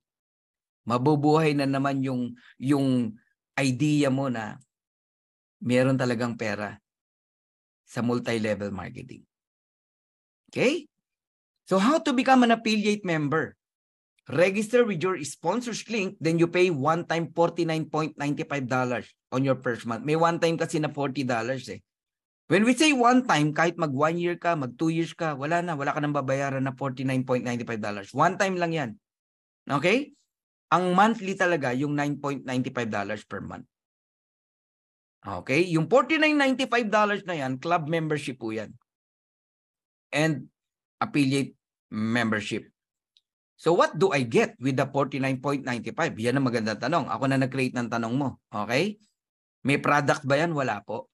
Mabubuhay na naman yung idea mo na meron talagang pera sa multi-level marketing. Okay? So how to become an affiliate member? Register with your sponsors link, then you pay one-time $49.95 on your first month. May one-time kasi na $40 When we say one-time, kahit mag 1 year ka, mag 2 years ka, wala ka nang babayaran na $49.95. One-time lang yan. Okay? Ang monthly talaga, yung $9.95 per month. Okay? Yung $49.95 na yan, club membership po yan. And affiliate membership. So what do I get with the $49.95? Yan ang magandang tanong. Ako na nag-create ng tanong mo. Okay? May product ba yan? Wala po.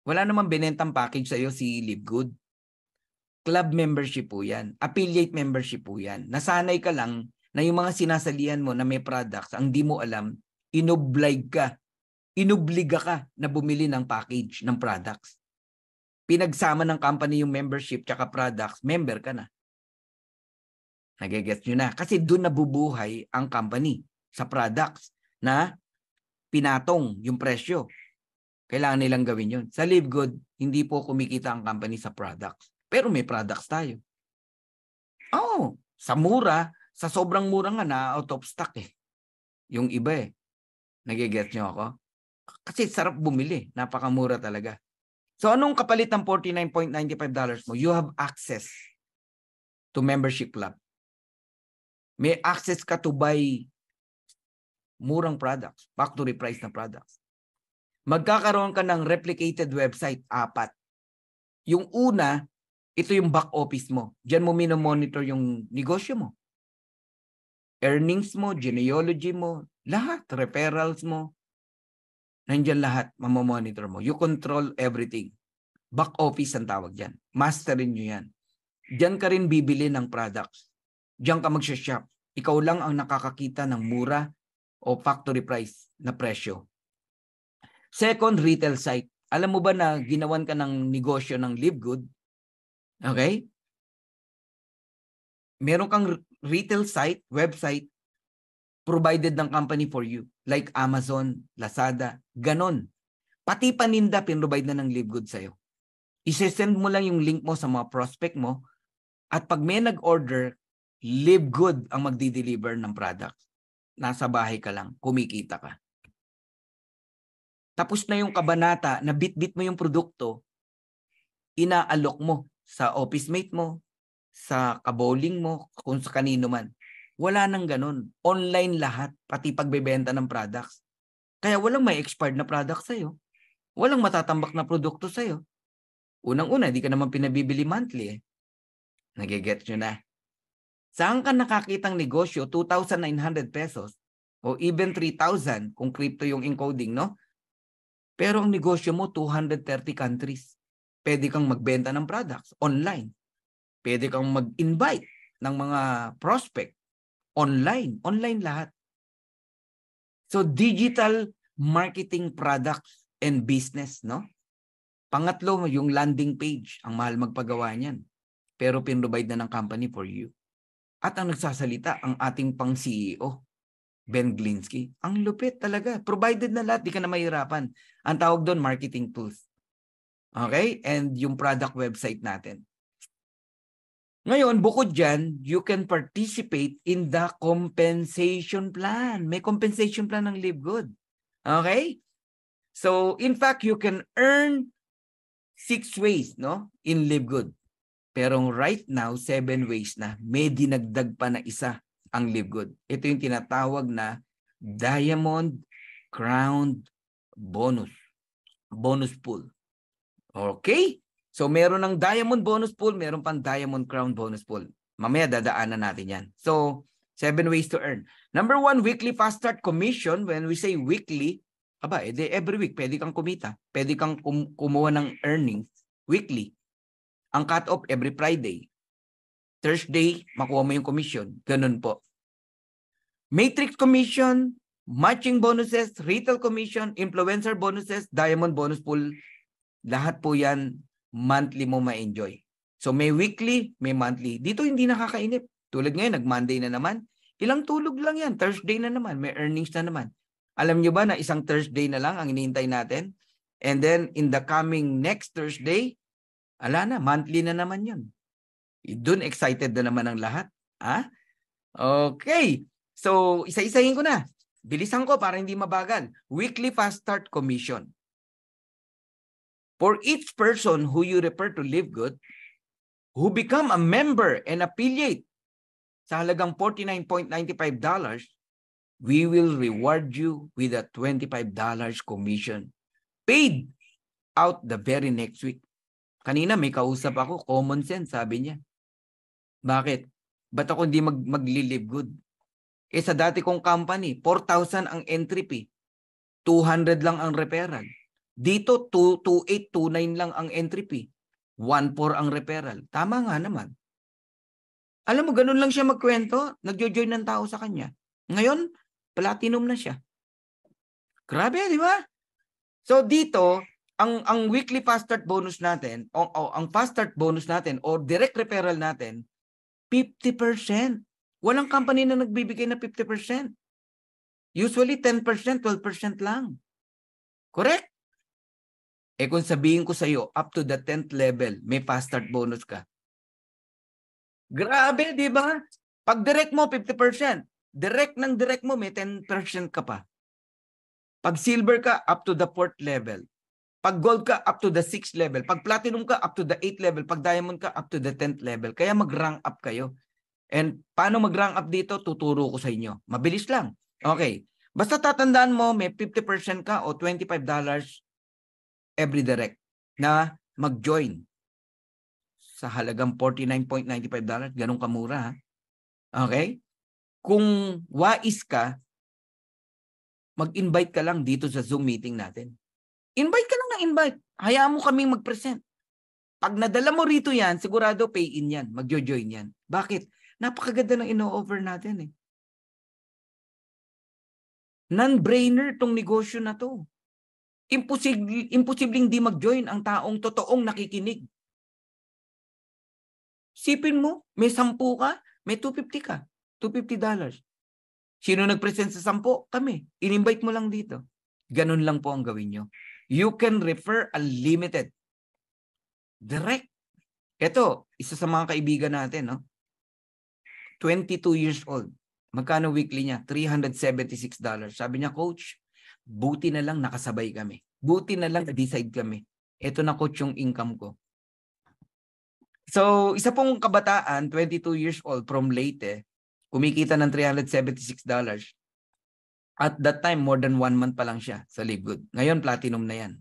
Wala namang binentang package sa'yo si Live Good. Club membership po yan. Affiliate membership po yan. Nasanay ka lang na yung mga sinasalihan mo na may products, ang di mo alam, inubliga ka na bumili ng package ng products. Pinagsama ng company yung membership tsaka products, member ka na. Nagigets nyo na. Kasi doon nabubuhay ang company sa products na pinatong yung presyo. Kailangan nilang gawin yun. Sa Live Good, hindi po kumikita ang company sa products. Pero may products tayo. Sa mura, sa sobrang mura nga na out of stock Yung iba Nagigets nyo ako? Kasi sarap bumili. Napakamura talaga. So anong kapalit ng $49.95 mo? You have access to membership club. May access ka to buy murang products, factory price na products. Magkakaroon ka ng replicated website, 4. Yung una, ito yung back office mo. Diyan mo minomonitor yung negosyo mo. Earnings mo, genealogy mo, lahat, referrals mo. Nandiyan lahat, mamomonitor mo. You control everything. Back office ang tawag dyan. Masterin nyo yan. Diyan ka rin bibili ng products. Diyan ka magsha-shop. Ikaw lang ang nakakakita ng mura o factory price na presyo. Second, retail site. Alam mo ba na ginawan ka ng negosyo ng Live Good? Okay? Meron kang retail site, website, provided ng company for you. Like Amazon, Lazada, ganon. Pati paninda, pinrovide na ng Live Good sa'yo. I-send mo lang yung link mo sa mga prospect mo at pag may nag-order, Live Good ang magdi-deliver ng product. Nasa bahay ka lang, kumikita ka. Tapos na yung kabanata, na bit-bit mo yung produkto, inaalok mo sa office mate mo, sa kabowling mo, kung sa kanino man. Wala nang ganun. Online lahat, pati pagbebenta ng products. Kaya walang may expired na product sa'yo. Walang matatambak na produkto sa'yo. Unang-una, di ka naman pinabibili monthly eh. Nagigets nyo na. Saan ka nakakitang negosyo, 2,900 pesos o even 3,000 kung crypto yung encoding, no? Pero ang negosyo mo, 230 countries. Pwede kang magbenta ng products online. Pwede kang mag-invite ng mga prospect online. Online lahat. So, digital marketing products and business, no? Pangatlo, yung landing page. Ang mahal magpagawa niyan. Pero pinrovide na ng company for you. At ang nagsasalita, ang ating pang CEO, Ben Glinsky. Ang lupit talaga. Provided na lahat, di ka na mahirapan. Ang tawag doon, marketing tools. Okay? And yung product website natin. Ngayon, bukod dyan, you can participate in the compensation plan. May compensation plan ng Live Good. Okay? So, in fact, you can earn 6 ways, no? In Live Good. Pero right now, 7 ways na. May dinagdag pa na isa ang Live Good. Ito yung tinatawag na Diamond Crown Bonus. Bonus pool. Okay? So, meron ng Diamond Bonus Pool, meron pang Diamond Crown Bonus Pool. Mamaya, dadaanan natin yan. So, 7 ways to earn. Number 1, weekly fast start commission. When we say weekly, every week, pwede kang kumita. Pwede kang kumuha ng earnings weekly. Ang cut-off every Friday. Thursday, makuha mo yung commission. Ganun po. Matrix commission, matching bonuses, retail commission, influencer bonuses, diamond bonus pool. Lahat po yan, monthly mo ma-enjoy. So may weekly, may monthly. Dito hindi nakakainip. Tulad ngayon, nag-Monday na naman. Ilang tulog lang yan. Thursday na naman. May earnings na naman. Alam nyo ba na isang Thursday na lang ang hinihintay natin? And then in the coming next Thursday, ala na, monthly na naman yun. Doon excited na naman ang lahat. Ha? Okay. So, isa-isahin ko na. Bilisan ko para hindi mabagal. Weekly fast start commission. For each person who you refer to Live Good, who become a member and affiliate sa halagang $49.95, we will reward you with a $25 commission paid out the very next week. Kanina may kausap ako, common sense, sabi niya. Bakit? Ba't ako hindi mag-live good? Eh sa dati kong company, 4,000 ang entry fee, 200 lang ang referral. Dito, 2,829 lang ang entry fee, 1,400 ang referral. Tama nga naman. Alam mo, ganun lang siya magkwento, nagjo-join ng tao sa kanya. Ngayon, platinum na siya. Grabe, di ba? So dito, ang weekly fast start bonus natin, ang fast start bonus natin o direct referral natin, 50%. Walang company na nagbibigay na 50%. Usually 10%, 12% lang. Correct? Eh kung sabihin ko sa iyo, up to the 10th level, may fast start bonus ka. Grabe, di ba? Pag direct mo, 50%. Direct mo, may 10% ka pa. Pag silver ka, up to the 4th level. Pag gold ka, up to the 6th level. Pag platinum ka, up to the 8th level. Pag diamond ka, up to the 10th level. Kaya mag-rank up kayo. And paano mag-rank up dito? Tuturo ko sa inyo. Mabilis lang. Okay. Basta tatandaan mo, may 50% ka o $25 every direct na mag-join sa halagang $49.95. Ganun kamura. Ha? Okay? Kung wais ka, mag-invite ka lang dito sa Zoom meeting natin. Invite ka lang ng invite. Hayaan mo kaming mag-present. Pag nadala mo rito yan, sigurado pay-in yan. Mag-join yan. Bakit? Napakaganda ng ino-offer natin eh. Non-brainer tong negosyo na to. Imposibleng di mag-join ang taong totoong nakikinig. Sipin mo, may 10 ka, may $250 ka. $250. Sino nag-present sa 10? Kami. In-invite mo lang dito. Ganun lang po ang gawin nyo. You can refer unlimited. Direct. Ito, isa sa mga kaibigan natin, no? 22 years old. Magkano weekly niya? $376. Sabi niya, Coach, buti na lang nakasabay kami. Buti na lang na-decide kami. Ito na, Coach, yung income ko. So, isa pong kabataan, 22 years old from Leyte, kumikita ng $376. At that time, more than 1 month pa lang siya sa Live Good. Ngayon, platinum na yan.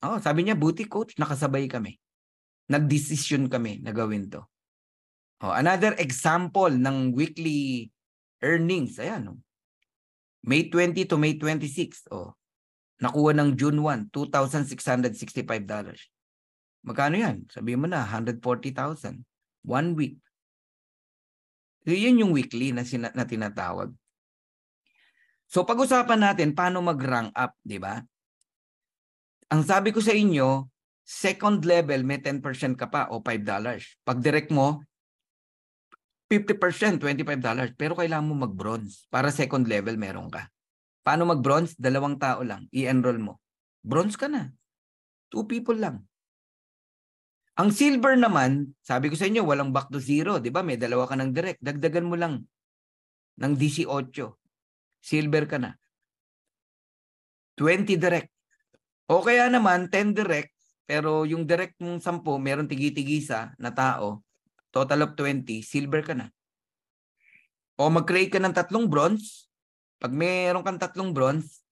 Oh, sabi niya, buti coach, nakasabay kami. Nagdesisyon kami na gawin to. Oh, another example ng weekly earnings. Ayan. Oh. May 20 to May 26. Oh, nakuha ng June 1, $2,665. Magkano yan? Sabihin mo na, 140,000. 1 week. So, yun yung weekly na tinatawag. So, pag-usapan natin paano mag-rank up, di ba? Ang sabi ko sa inyo, second level, may 10% ka pa o $5. Pag direct mo, 50%, $25. Pero kailangan mo mag-bronze. Para second level, meron ka. Paano mag-bronze? 2 tao lang. I-enroll mo. Bronze ka na. 2 people lang. Ang silver naman, sabi ko sa inyo, walang back to zero. Di ba? May 2 ka ng direct. Dagdagan mo lang ng 18. Silver ka na. 20 direct. O kaya naman, 10 direct. Pero yung direct mong 10, meron tigi-tigisa na tao. Total of 20, silver ka na. O mag-create ka ng 3 bronze. Pag meron kang 3 bronze,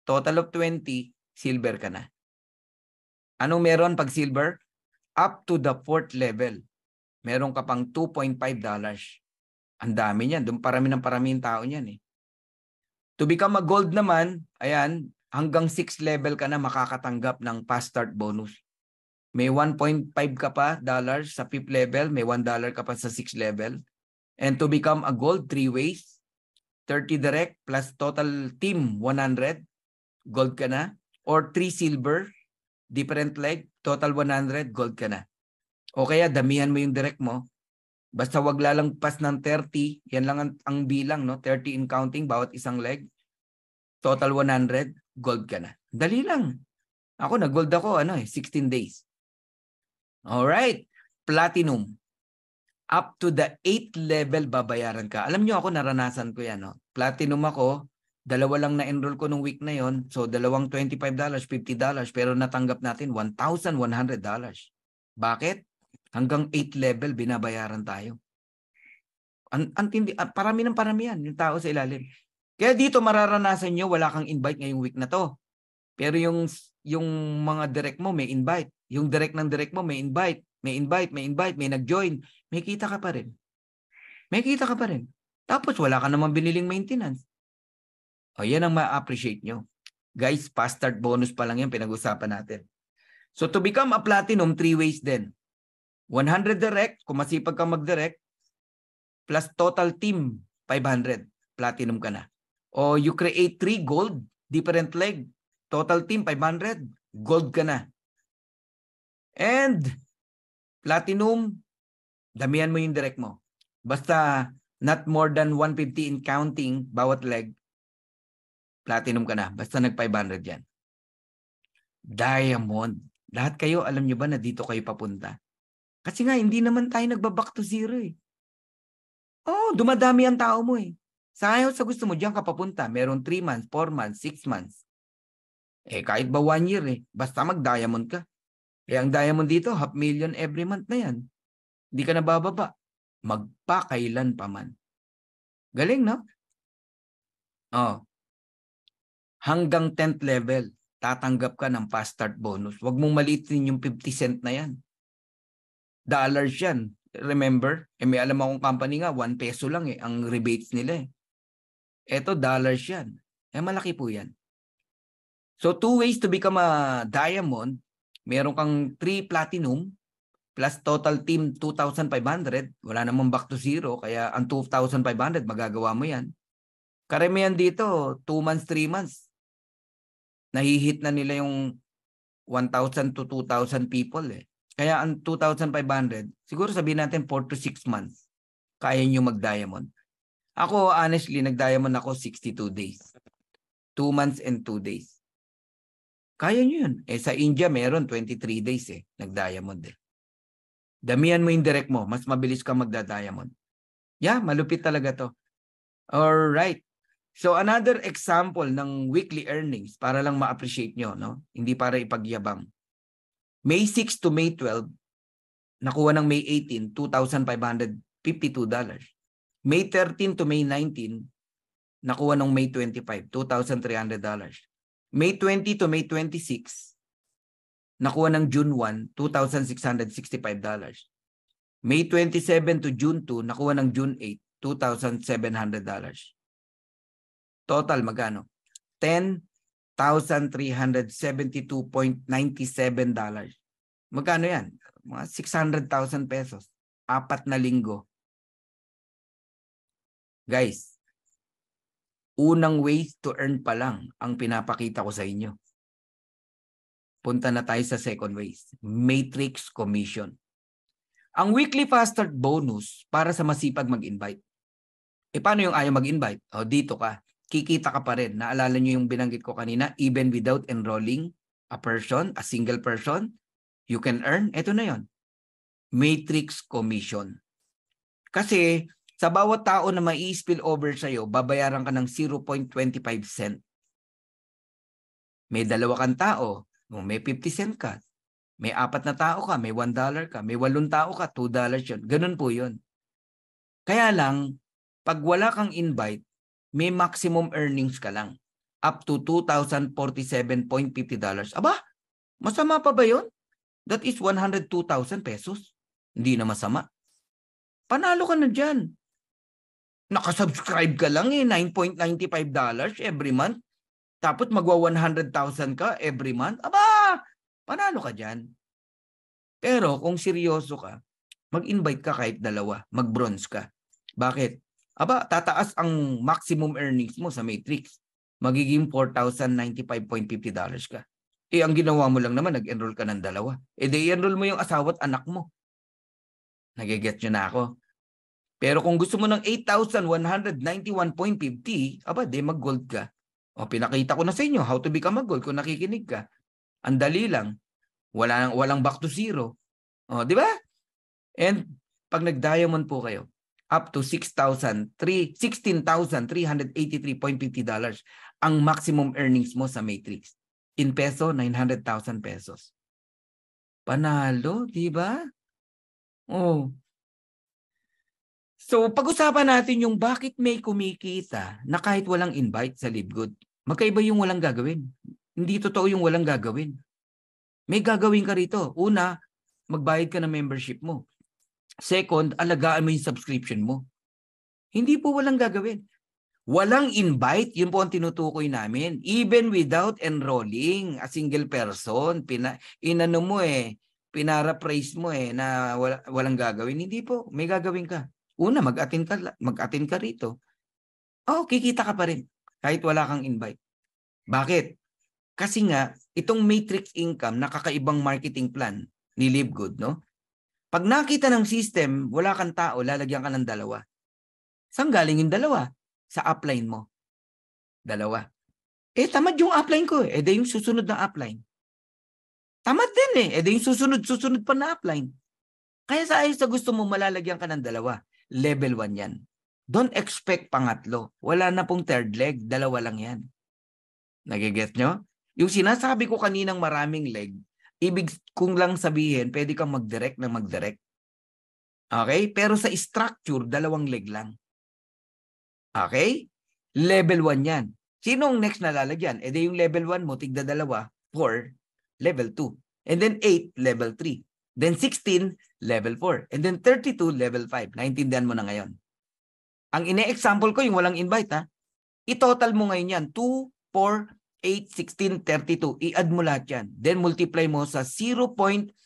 total of 20, silver ka na. Anong meron pag silver? Up to the 4th level. Meron ka pang $2.5. Ang dami niyan. Doon parami ng tao niyan eh. To become a gold naman, ayan, hanggang 6th level ka na makakatanggap ng fast start bonus. May 1.5 ka pa dollars sa 5th level, may $1 ka pa sa 6th level. And to become a gold, 3 ways. 30 direct plus total team 100, gold ka na. Or 3 silver, different leg, total 100, gold ka na. O kaya damihan mo yung direct mo. Basta wag lalagpas ng 30, yan lang ang bilang, no? 30 in counting, bawat isang leg. Total 100, gold ka na. Dali lang. Ako, nag-gold ako, 16 days. Alright, platinum. Up to the 8th level babayaran ka. Alam nyo ako, naranasan ko yan. No? Platinum ako, 2 lang na-enroll ko nung week na yon. So, dalawang $25, $50, pero natanggap natin $1,100. Bakit? Hanggang 8th level, binabayaran tayo. Parami ng parami yan, yung tao sa ilalim. Kaya dito mararanasan nyo, wala kang invite ngayong week na to. Pero yung mga direct mo, may invite. Yung direct ng direct mo, may invite. May nag-join. May kita ka pa rin. Tapos wala ka namang biniling maintenance. O yan ang ma-appreciate nyo. Guys, fast start bonus pa lang yan, pinag-usapan natin. So to become a platinum, 3 ways din. 100 direct, kung masipag kang mag-direct, plus total team, 500. Platinum ka na. O you create 3 gold, different leg, total team, 500. Gold ka na. And platinum, damihan mo yung direct mo. Basta not more than 150 in counting bawat leg, platinum ka na. Basta nag-500 yan. Diamond. Lahat kayo, alam nyo ba na dito kayo papunta? Kasi nga, hindi naman tayo nagbaback to zero eh. Oh, dumadami ang tao mo eh. Sa gusto mo, diyan ka papunta. Meron 3 months, 4 months, 6 months. Eh, kahit ba 1 year eh. Basta mag-diamond ka. Eh, ang diamond dito, $500,000 every month na yan. Hindi ka na bababa. Magpakailan pa man. Galing, no? Oh. Hanggang 10th level, tatanggap ka ng fast start bonus. Huwag mong maliitin yung 50 cent na yan. Dollars yan. Remember? Eh, may alam akong company nga, 1 peso lang eh, ang rebates nila eh. Eto, dollars yan. Eh, malaki po yan. So, 2 ways to become a diamond. Meron kang 3 platinum plus total team 2,500. Wala namang back to zero. Kaya ang 2,500, magagawa mo yan. Karamihan dito, 2 months, 3 months. Nahihit na nila yung 1,000 to 2,000 people eh. Kaya ang 2,500, siguro sabihin natin 4 to 6 months. Kaya nyo mag-diamond. Ako, honestly, nag-diamond ako 62 days. 2 months and 2 days. Kaya nyo yun. Eh, sa India, meron 23 days eh. Nag-diamond eh. Damihan mo yung direct mo. Mas mabilis ka magda-diamond. Yeah, malupit talaga to. Alright. So, another example ng weekly earnings para lang ma-appreciate nyo, no? Hindi para ipagyabang. May 6 to May 12, nakuha ng May 18, $2,552. May 13 to May 19, nakuha ng May 25, $2,300. May 20 to May 26, nakuha ng June 1, $2,665. May 27 to June 2, nakuha ng June 8, $2,700. Total magkano? $10,372.97. Magkano yan? Mga 600,000 pesos. 4 na linggo. Guys, unang ways to earn pa lang ang pinapakita ko sa inyo. Punta na tayo sa second ways. Matrix Commission. Ang weekly fast start bonus para sa masipag mag-invite. Paano yung ayaw mag-invite? Dito ka. Kikita ka pa rin. Naalala nyo yung binanggit ko kanina, even without enrolling a person, a single person, you can earn. Ito na yon. Matrix Commission. Kasi sa bawat tao na mai-spill over sa'yo, babayaran ka ng 0.25 cent. May 2 kang tao, may 50 cent ka. May 4 na tao ka, may $1 ka. May 8 tao ka, $2 yun. Ganun po yun. Kaya lang, pag wala kang invite, may maximum earnings ka lang. Up to $2,047.50. Aba, masama pa ba yun? That is 102,000 pesos. Hindi na masama. Panalo ka na dyan. Nakasubscribe ka lang $9.95 every month. Tapos magwa 100,000 ka every month. Aba, panalo ka dyan. Pero kung seryoso ka, mag-invite ka kahit 2, mag-bronze ka. Bakit? Aba, tataas ang maximum earnings mo sa Matrix. Magiging $4,095.50 ka. Ang ginawa mo lang naman, nag-enroll ka ng 2. I-enroll mo yung asawa at anak mo. Nagigets nyo na ako. Pero kung gusto mo ng 8,191.50, aba, mag-gold ka. Pinakita ko na sa inyo how to become a gold kung nakikinig ka. Ang dali lang. Walang back to zero. Di ba? And pag nag-diamond po kayo, up to $16,383.50 ang maximum earnings mo sa Matrix. In peso, 900,000 pesos. Panalo, di ba? So, pag-usapan natin yung bakit may kumikita na kahit walang invite sa LiveGood. Magkaiba yung walang gagawin. Hindi totoo yung walang gagawin. May gagawin ka rito. Una, magbayad ka ng membership mo. Second, alagaan mo yung subscription mo. Hindi po walang gagawin. Walang invite, yun po ang tinutukoy namin. Even without enrolling a single person, pinara-praise mo na walang gagawin. Hindi po, may gagawin ka. Una, mag-attend ka rito. Kikita ka pa rin kahit wala kang invite. Bakit? Kasi nga, itong matrix income, nakakaibang marketing plan ni LiveGood, no? Pag nakita ng system, wala kang tao, lalagyan ka ng 2. Saan galing yung 2? Sa upline mo. 2. Tamad yung upline ko eh. Yung susunod na upline. Tamad din eh. Yung susunod pa na upline. Kaya sa ayos na gusto mo, malalagyan ka ng 2. Level 1 yan. Don't expect pangatlo. Wala na pong third leg. 2 lang yan. Nagigets nyo? Yung sinasabi ko kaninang maraming leg, ibig kong lang sabihin, pwede kang mag-direct na mag-direct. Okay? Pero sa structure, 2 leg lang. Okay? Level 1 yan. Sinong next na lalagyan? Yung level 1 mo, tigda 2, 4, level 2. And then 8, level 3. Then 16, level 4. And then 32, level 5. Naintindihan mo na ngayon. Ang ine-example ko, yung walang invite, ha? I-total mo ngayon yan. 2, 4, 8, 16, 32. I-add mo lahat yan. Then multiply mo sa 0.25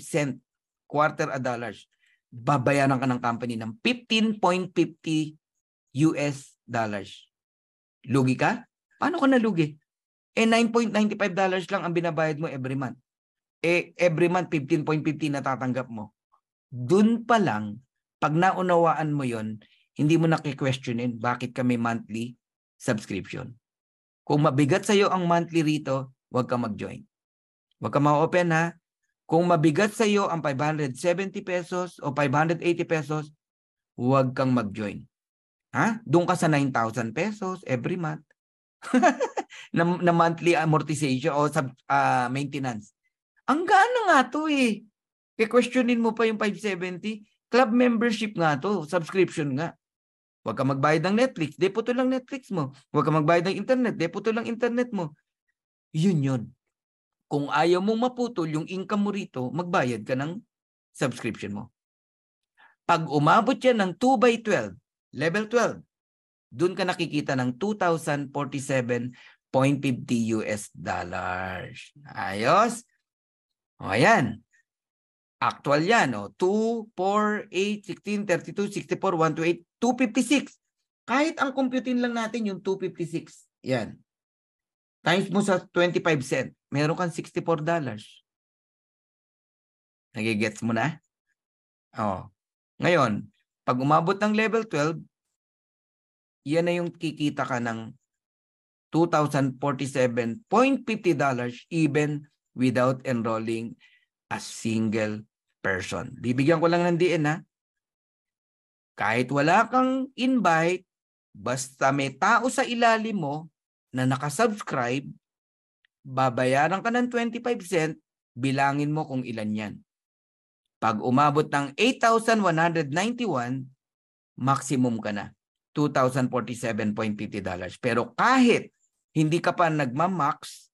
cent, quarter a dollars. Babayaran ka ng company ng $15.50. Lugi ka? Paano ka nalugi? $9.95 lang ang binabayad mo every month. Every month, 15.50 natatanggap mo. Dun pa lang, pag naunawaan mo yon, hindi mo naki-questionin bakit ka may monthly subscription. Kung mabigat sa'yo ang monthly rito, huwag ka mag-join. Huwag ka ma-open ha. Kung mabigat sa'yo ang 570 pesos o 580 pesos, huwag kang mag-join. Ha? Doon ka sa 9,000 pesos every month na monthly amortization o maintenance. Ang gana nga to eh. I-questionin mo pa yung 570. Club membership nga to, subscription nga. Huwag ka magbayad ng Netflix, deputo lang Netflix mo. Huwag ka magbayad ng internet, deputo lang internet mo. Yun. Kung ayaw mong maputol yung income mo rito, magbayad ka ng subscription mo. Pag umabot yan ng 2/12, level 12, doon ka nakikita ng $2,047.50 US dollars. Ayos? O ayan. Actual yan. O, 2, 4, 8, 16, 32, 64, 128, 256. Kahit ang computin lang natin yung 256. Yan. Times mo sa 25 cent. Meron kang $64. Nagigets mo na? O. Ngayon, pag umabot ng level 12, yan na yung kikita ka ng $2,047.50 even without enrolling a single person. Bibigyan ko lang ng DN ha. Kahit wala kang invite, basta may tao sa ilalim mo na nakasubscribe, babayaran ka ng 25 cent, bilangin mo kung ilan yan. Pag umabot ng 8,191, maximum ka na. $2,047.50. Pero kahit hindi ka pa nagmamax,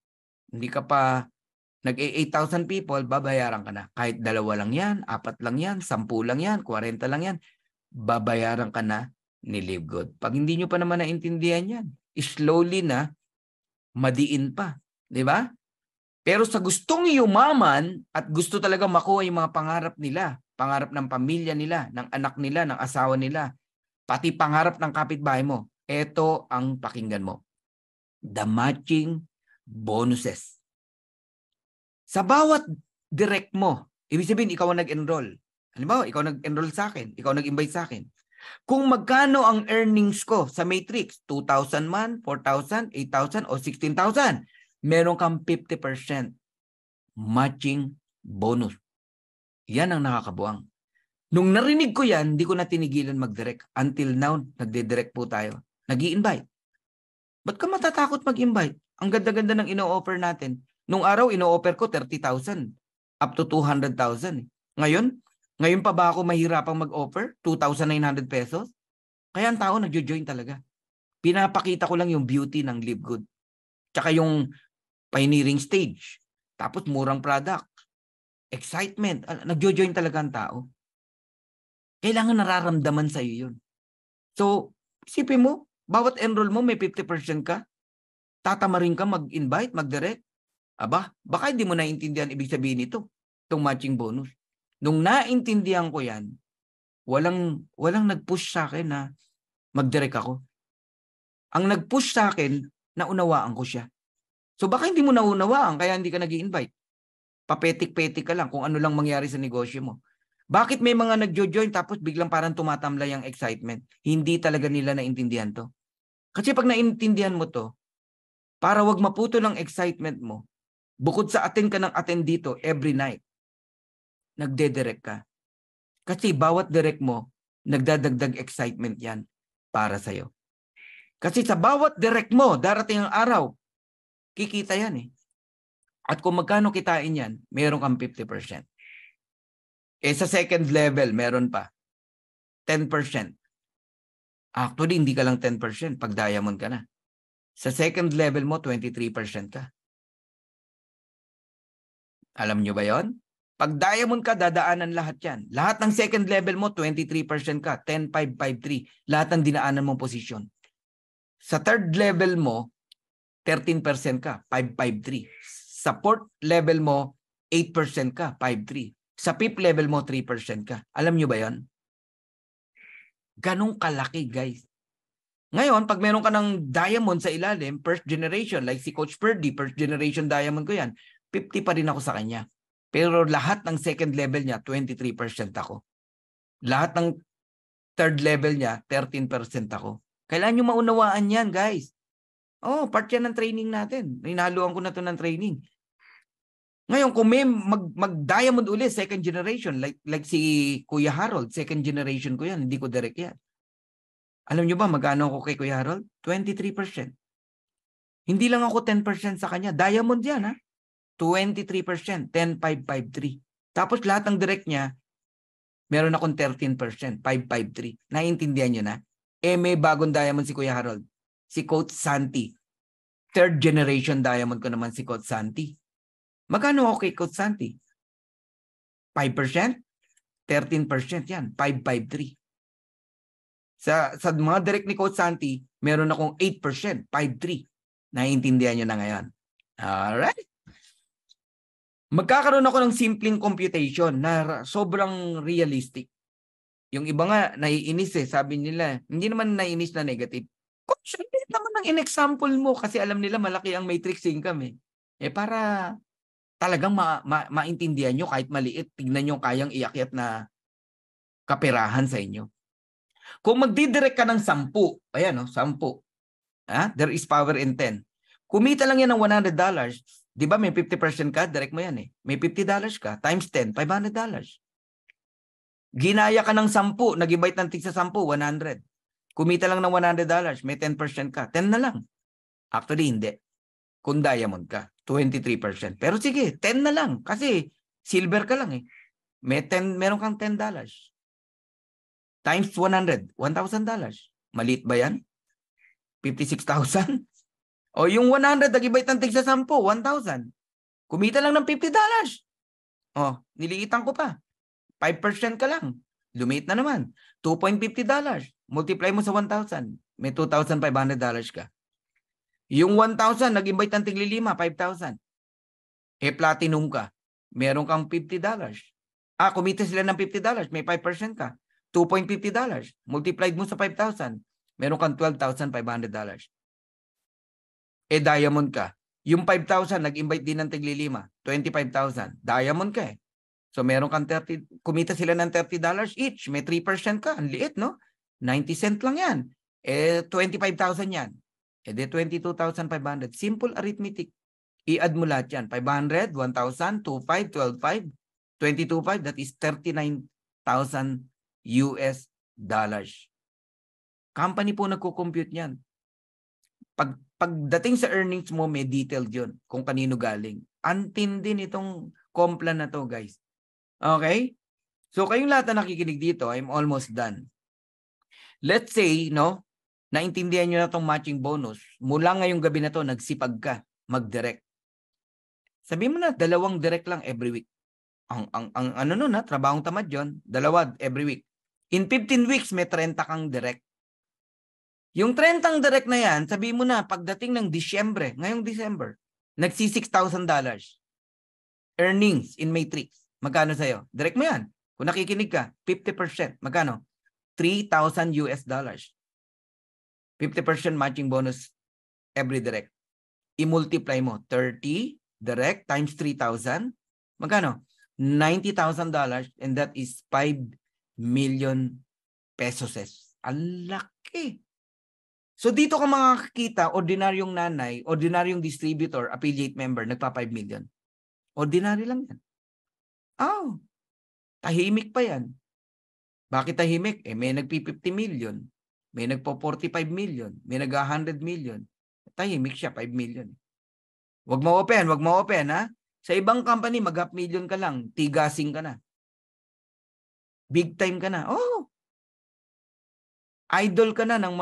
hindi ka pa nag-8,000 people, babayaran ka na. Kahit 2 lang yan, 4 lang yan, 10 lang yan, 40 lang yan, babayaran ka na ni Live Good. Pag hindi nyo pa naman naintindihan yan, slowly na, madiin pa. Di ba? Pero sa gustong yumaman at gusto talaga makuha yung mga pangarap nila, pangarap ng pamilya nila, ng anak nila, ng asawa nila, pati pangarap ng kapitbahay mo, ito ang pakinggan mo. The matching bonuses. Sa bawat direct mo, ibig sabihin, ikaw ang nag-enroll. Halimbawa, ikaw nag-enroll sa akin, ikaw nag-invite sa akin. Kung magkano ang earnings ko sa Matrix, 2,000 man, 4,000, 8,000, o 16,000, meron kang 50% matching bonus. Yan ang nakakabuang. Nung narinig ko yan, hindi ko na tinigilan mag-direct. Until now, nagde-direct po tayo. Nag-i-invite. Ba't ka matatakot mag-invite? Ang ganda-ganda ng ino-offer natin. Nung araw, ino-offer ko 30,000 up to 200,000. Ngayon pa ba ako mahirapang mag-offer? 2,900 pesos? Kaya ang tao nagjo-join talaga. Pinapakita ko lang yung beauty ng Live Good. Tsaka yung pioneering stage. Tapos murang product. Excitement. Nagjo-join talaga ang tao. Kailangan nararamdaman sa'yo yun. So, isipin mo, bawat enroll mo may 50% ka. Tatamarin ka mag-invite, mag-direct. Aba, baka hindi mo naintindihan ibig sabihin nito. Itong matching bonus. Nung naintindihan ko yan, walang nag-push sa akin na mag-direct ako. Ang nag-push sa akin, naunawaan ko siya. So baka hindi mo naunawaan, kaya hindi ka nag-i-invite. Papetik-petik ka lang kung ano lang mangyari sa negosyo mo. Bakit may mga nagjo-join tapos biglang parang tumatamlay ang excitement? Hindi talaga nila naintindihan to. Kasi pag naintindihan mo to, para wag maputo ng excitement mo, bukod sa attend ka ng attend dito every night, nagde-direct ka. Kasi bawat direct mo, nagdadagdag excitement yan para sa'yo. Kasi sa bawat direct mo, darating ang araw, kikita yan eh. At kung magkano kitain yan, meron kang 50%. Sa second level, meron pa 10%. Actually, hindi ka lang 10% pag diamond ka na. Sa second level mo, 23% ka. Alam nyo ba yon? Pag diamond ka, dadaanan lahat yan. Lahat ng second level mo, 23% ka. 10,553. Lahat ng dinaanan mong posisyon. Sa third level mo, 13% ka. 553. Sa fourth level mo, 8% ka. 5,300. Sa fifth level mo, 3% ka. Alam nyo ba yon? Ganong kalaki, guys. Ngayon, pag meron ka ng diamond sa ilalim, first generation, like si Coach Purdy, first generation diamond ko yan, 50 pa rin ako sa kanya. Pero lahat ng second level niya, 23% ako. Lahat ng third level niya, 13% ako. Kailangan nyo maunawaan yan, guys. Oh, part yan ng training natin. Hinaluan ko na to ng training. Ngayon, kung may mag-diamond ulit, second generation, like si Kuya Harold, second generation ko yan, hindi ko direct yan. Alam nyo ba, magkano ako kay Kuya Harold? 23%. Hindi lang ako 10% sa kanya. Diamond yan, ha? 23%, 10,553. Tapos lahat ng direct niya, Meron akong 13%, 553. Naiintindihan nyo na? May bagong diamond si Kuya Harold. Si Coach Santi. Third generation diamond ko naman si Coach Santi. Magkano ako kay Coach Santi? 5%? 13% yan. 553. Sa mga direct ni Coach Santi, meron akong 8%, 5.3. Naiintindihan nyo na ngayon. Alright. Magkakaroon ako ng simpleng computation na sobrang realistic. Yung iba nga, naiinis sabi nila, hindi naman naiinis na negative. Coach, hindi naman ang in-example mo kasi alam nila malaki ang matrix income para talagang maintindihan nyo kahit maliit, tignan nyo kayang iakyat na kaperahan sa inyo. Kung magdidirect ka ng 10, ayan 10. There is power in 10. Kumita lang yan ng $100. Di ba may 50% ka? Direct mo yan May $50 ka. Times 10, $500. Ginaya ka ng 10, nag-invite ng tig sa 10, 100. Kumita lang ng $100, may 10% ka. 10 na lang. Actually, hindi. Kung diamond ka, 23%. Pero sige, 10 na lang. Kasi silver ka lang meron kang $10. Times 100, $1,000. Maliit ba yan? 56,000? O yung 100, nag-invite ng tig sa 10, 1,000. Kumita lang ng $50. Niliitan ko pa. 5% ka lang. Lumit na naman. $2.50. Multiply mo sa 1,000. May $2,500 ka. Yung 1,000, nag-invite ng tig 5, 5,000. Platinum ka. Meron kang $50. Kumita sila ng $50. May 5% ka. $2.50. Multiplied mo sa 5,000. Meron kang $12,500. Diamond ka. Yung 5,000, nag-invite din ng tig 5, 25,000. Diamond ka So, meron kang 30, kumita sila ng $30 each. May 3% ka. Ang liit, no? 90 cent lang yan. 25,000 yan. Di 22,500. Simple arithmetic. I-add mo lahat yan. 500, 1,000, 2,500, 12,500, 22,500. That is $39,000 US dollars. Company po nagko-compute yan. Pagdating sa earnings mo, may detailed yun kung kanino galing. Antindi nitong Complan na to, guys. Okay? So, kayong lahat na nakikinig dito, I'm almost done. Let's say, naintindihan nyo na itong matching bonus. Mula ngayong gabi na to, nagsipag ka, mag-direct. Sabi mo na, 2 direct lang every week. Trabahong tamad yun, 2 every week. In 15 weeks, may 30 kang direct. Yung 30 direct na yan, sabi mo na, pagdating ng Disyembre, ngayong December, nagsi $6,000. Earnings in matrix. Magkano sa'yo? Direct mo yan. Kung nakikinig ka, 50%. Magkano? $3,000 US dollars. 50% matching bonus every direct. I-multiply mo. 30 direct times 3,000. Magkano? $90,000 and that is 5 million pesos. Ang laki. So dito ka makakita, ordinaryong nanay, ordinaryong distributor, affiliate member, nagpa 5 million. Ordinary lang yan. Tahimik pa yan. Bakit tahimik? May nagpi-50 million. May nagpo-45 million. May nag-100 million. Tahimik siya, 5 million. Wag mo open, ha? Sa ibang company, mag-half million ka lang. Tigasing ka na. Big time ka na. Idol ka na ng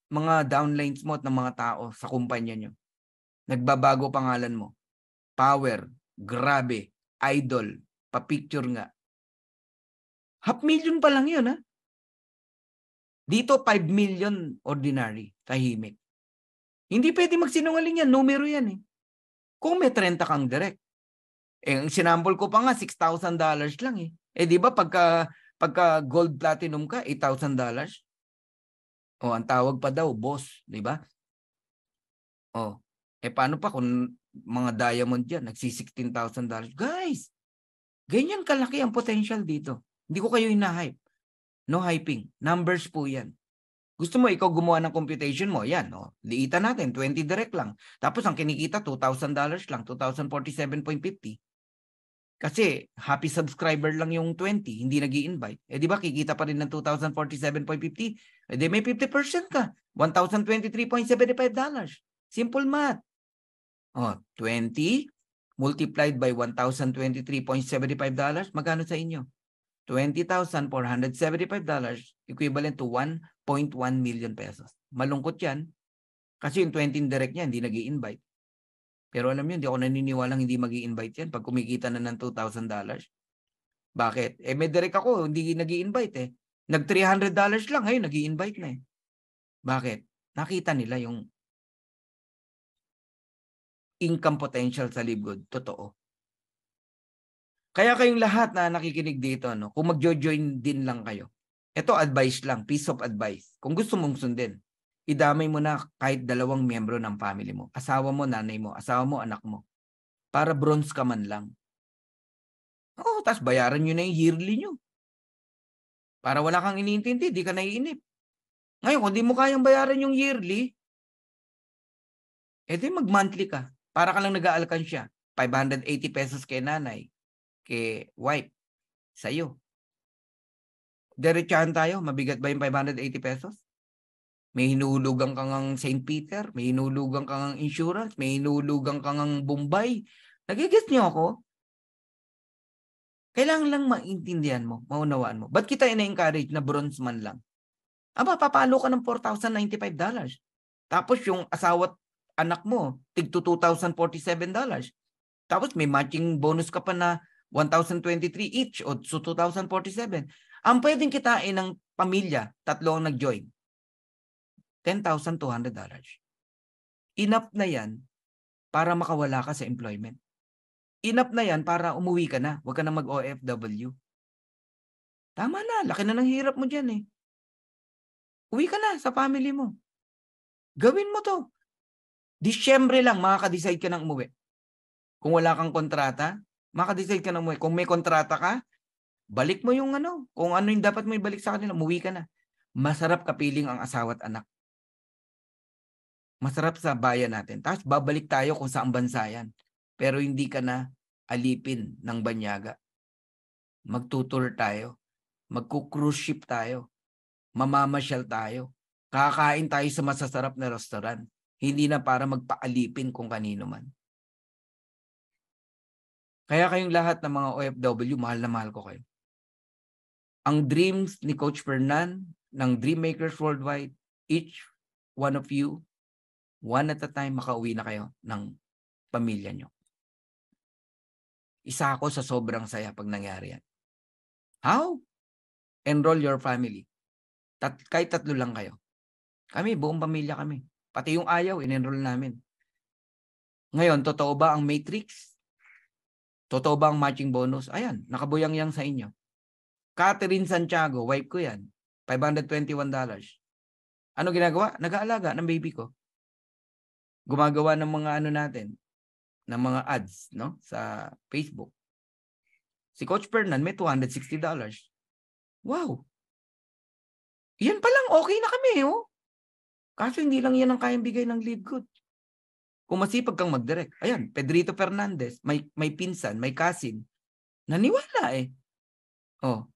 mga downlines mo at ng mga tao sa kumpanya nyo. Nagbabago pangalan mo. Power. Grabe. Idol, pa-picture nga. $500,000 pa lang yun, ha? Dito, 5 million ordinary, tahimik. Hindi pwede magsinungaling yan, numero yan Kung may 30 kang direct. Ang sinample ko pa nga, $6,000 lang di ba pagka gold platinum ka, $8,000? Ang tawag pa daw, boss, di ba? Paano pa kung mga diamond yan, nagsi $16,000. Guys, ganyan kalaki ang potential dito. Hindi ko kayo ina-hype. No hyping. Numbers po yan. Gusto mo, ikaw gumawa ng computation mo, yan. Liitan natin, 20 direct lang. Tapos ang kinikita, $2,000 lang, 2,047.50. Kasi happy subscriber lang yung 20, hindi nag-i-invite. Di ba, kikita pa rin ng 2,047.50? Di may 50% ka, $1,023.75. Simple math. 20 multiplied by $1,023.75, magkano sa inyo? $20,475 equivalent to 1.1 million pesos. Malungkot yan kasi yung 20 direct niya hindi nag-i-invite. Pero alam niyo, hindi ako naniniwalang hindi mag-i-invite yan pag kumikita na ng $2,000. Bakit? May direct ako, hindi nag-i-invite eh. Nag $300 lang, ngayon nag-i-invite na eh. Bakit? Nakita nila yung income potential sa Livegood. Totoo. Kaya kayong lahat na nakikinig dito, no, kung mag-join din lang kayo, ito advice lang, piece of advice. Kung gusto mong sundin, idamay mo na kahit 2 miyembro ng family mo. Asawa mo, nanay mo, asawa mo, anak mo. Para bronze ka man lang. Oo, tapos bayaran nyo na yung yearly nyo. Para wala kang iniintindi, di ka naiinip. Ngayon, kung di mo kayang bayaran yung yearly, edi mag-monthly ka. Para ka lang nag-aalkansya. 580 pesos kay nanay, kay wife, sa'yo. Diretsahan tayo, mabigat ba yung 580 pesos? May hinulugan kang ang St. Peter, may hinulugan kang ang insurance, may hinulugan kang ang Bombay. Nagigets niyo ako? Kailangan lang maintindihan mo, maunawaan mo. Ba't kita ina-encourage na bronze man lang? Aba, papalo ka ng $4,095. Tapos yung asawa't anak mo, tig $2,047. Tapos may matching bonus ka pa na 1,023 each o so 2,047. Ang pwedeng kitain ng pamilya, 3 ang nag-join. $10,200. Enough na yan para makawala ka sa employment. Enough na yan para umuwi ka na. Huwag ka na mag-OFW. Tama na. Laki na ng hirap mo dyan eh. Uwi ka na sa family mo. Gawin mo to. Disyembre lang, makaka-decide ka ng umuwi. Kung wala kang kontrata, makaka-decide ka ng umuwi. Kung may kontrata ka, balik mo yung ano. Kung ano yung dapat mo ibalik sa kanila, umuwi ka na. Masarap kapiling ang asawa at anak. Masarap sa bayan natin. Tapos babalik tayo kung saan bansa yan. Pero hindi ka na alipin ng banyaga. Magtutour tayo. Magku-cruise ship tayo. Mamamasyal tayo. Kakain tayo sa masasarap na restaurant. Hindi na para magpaalipin kung kanino man. Kaya kayong lahat ng mga OFW, mahal na mahal ko kayo. Ang dreams ni Coach Fernan ng Dreammakers Worldwide, each one of you, one at a time, makauwi na kayo ng pamilya nyo. Isa ako sa sobrang saya pag nangyari yan. How? Enroll your family. Kahit 3 lang kayo. Kami, buong pamilya kami. Pati yung ayaw, in-enroll namin. Ngayon, totoo ba ang matrix? Totoo ba ang matching bonus? Ayan, nakabuyang-yang sa inyo. Catherine Santiago, wife ko yan. $521. Ano ginagawa? Nag-aalaga ng baby ko. Gumagawa ng mga ano natin, ng mga ads, no, sa Facebook. Si Coach Fernan may $260. Wow. Yan pa lang, okay na kami, oh. Kaso hindi lang yan ang kayang bigay ng Livegood. Kung masipag kang mag-direct. Ayan, Pedrito Fernandez, may pinsan, may cousin. Naniwala eh. Oh.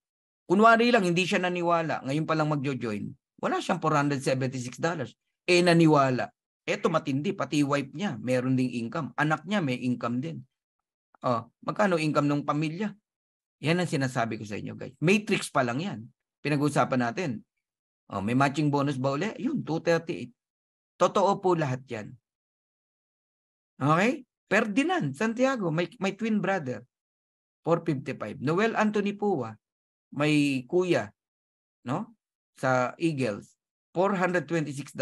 Kunwari lang, hindi siya naniwala. Ngayon pa lang magjo-join. Wala siyang $476. Naniwala. Eto matindi, pati wife niya, meron ding income. Anak niya, may income din. Oh, magkano income ng pamilya? Yan ang sinasabi ko sa inyo, guys. Matrix pa lang yan. Pinag-uusapan natin. Oh, may matching bonus ba uli? Yun, 238. Totoo po lahat yan. Okay? Ferdinand Santiago, may twin brother. 455. Noel Anthony Pua, may kuya, no? Sa Eagles, $426.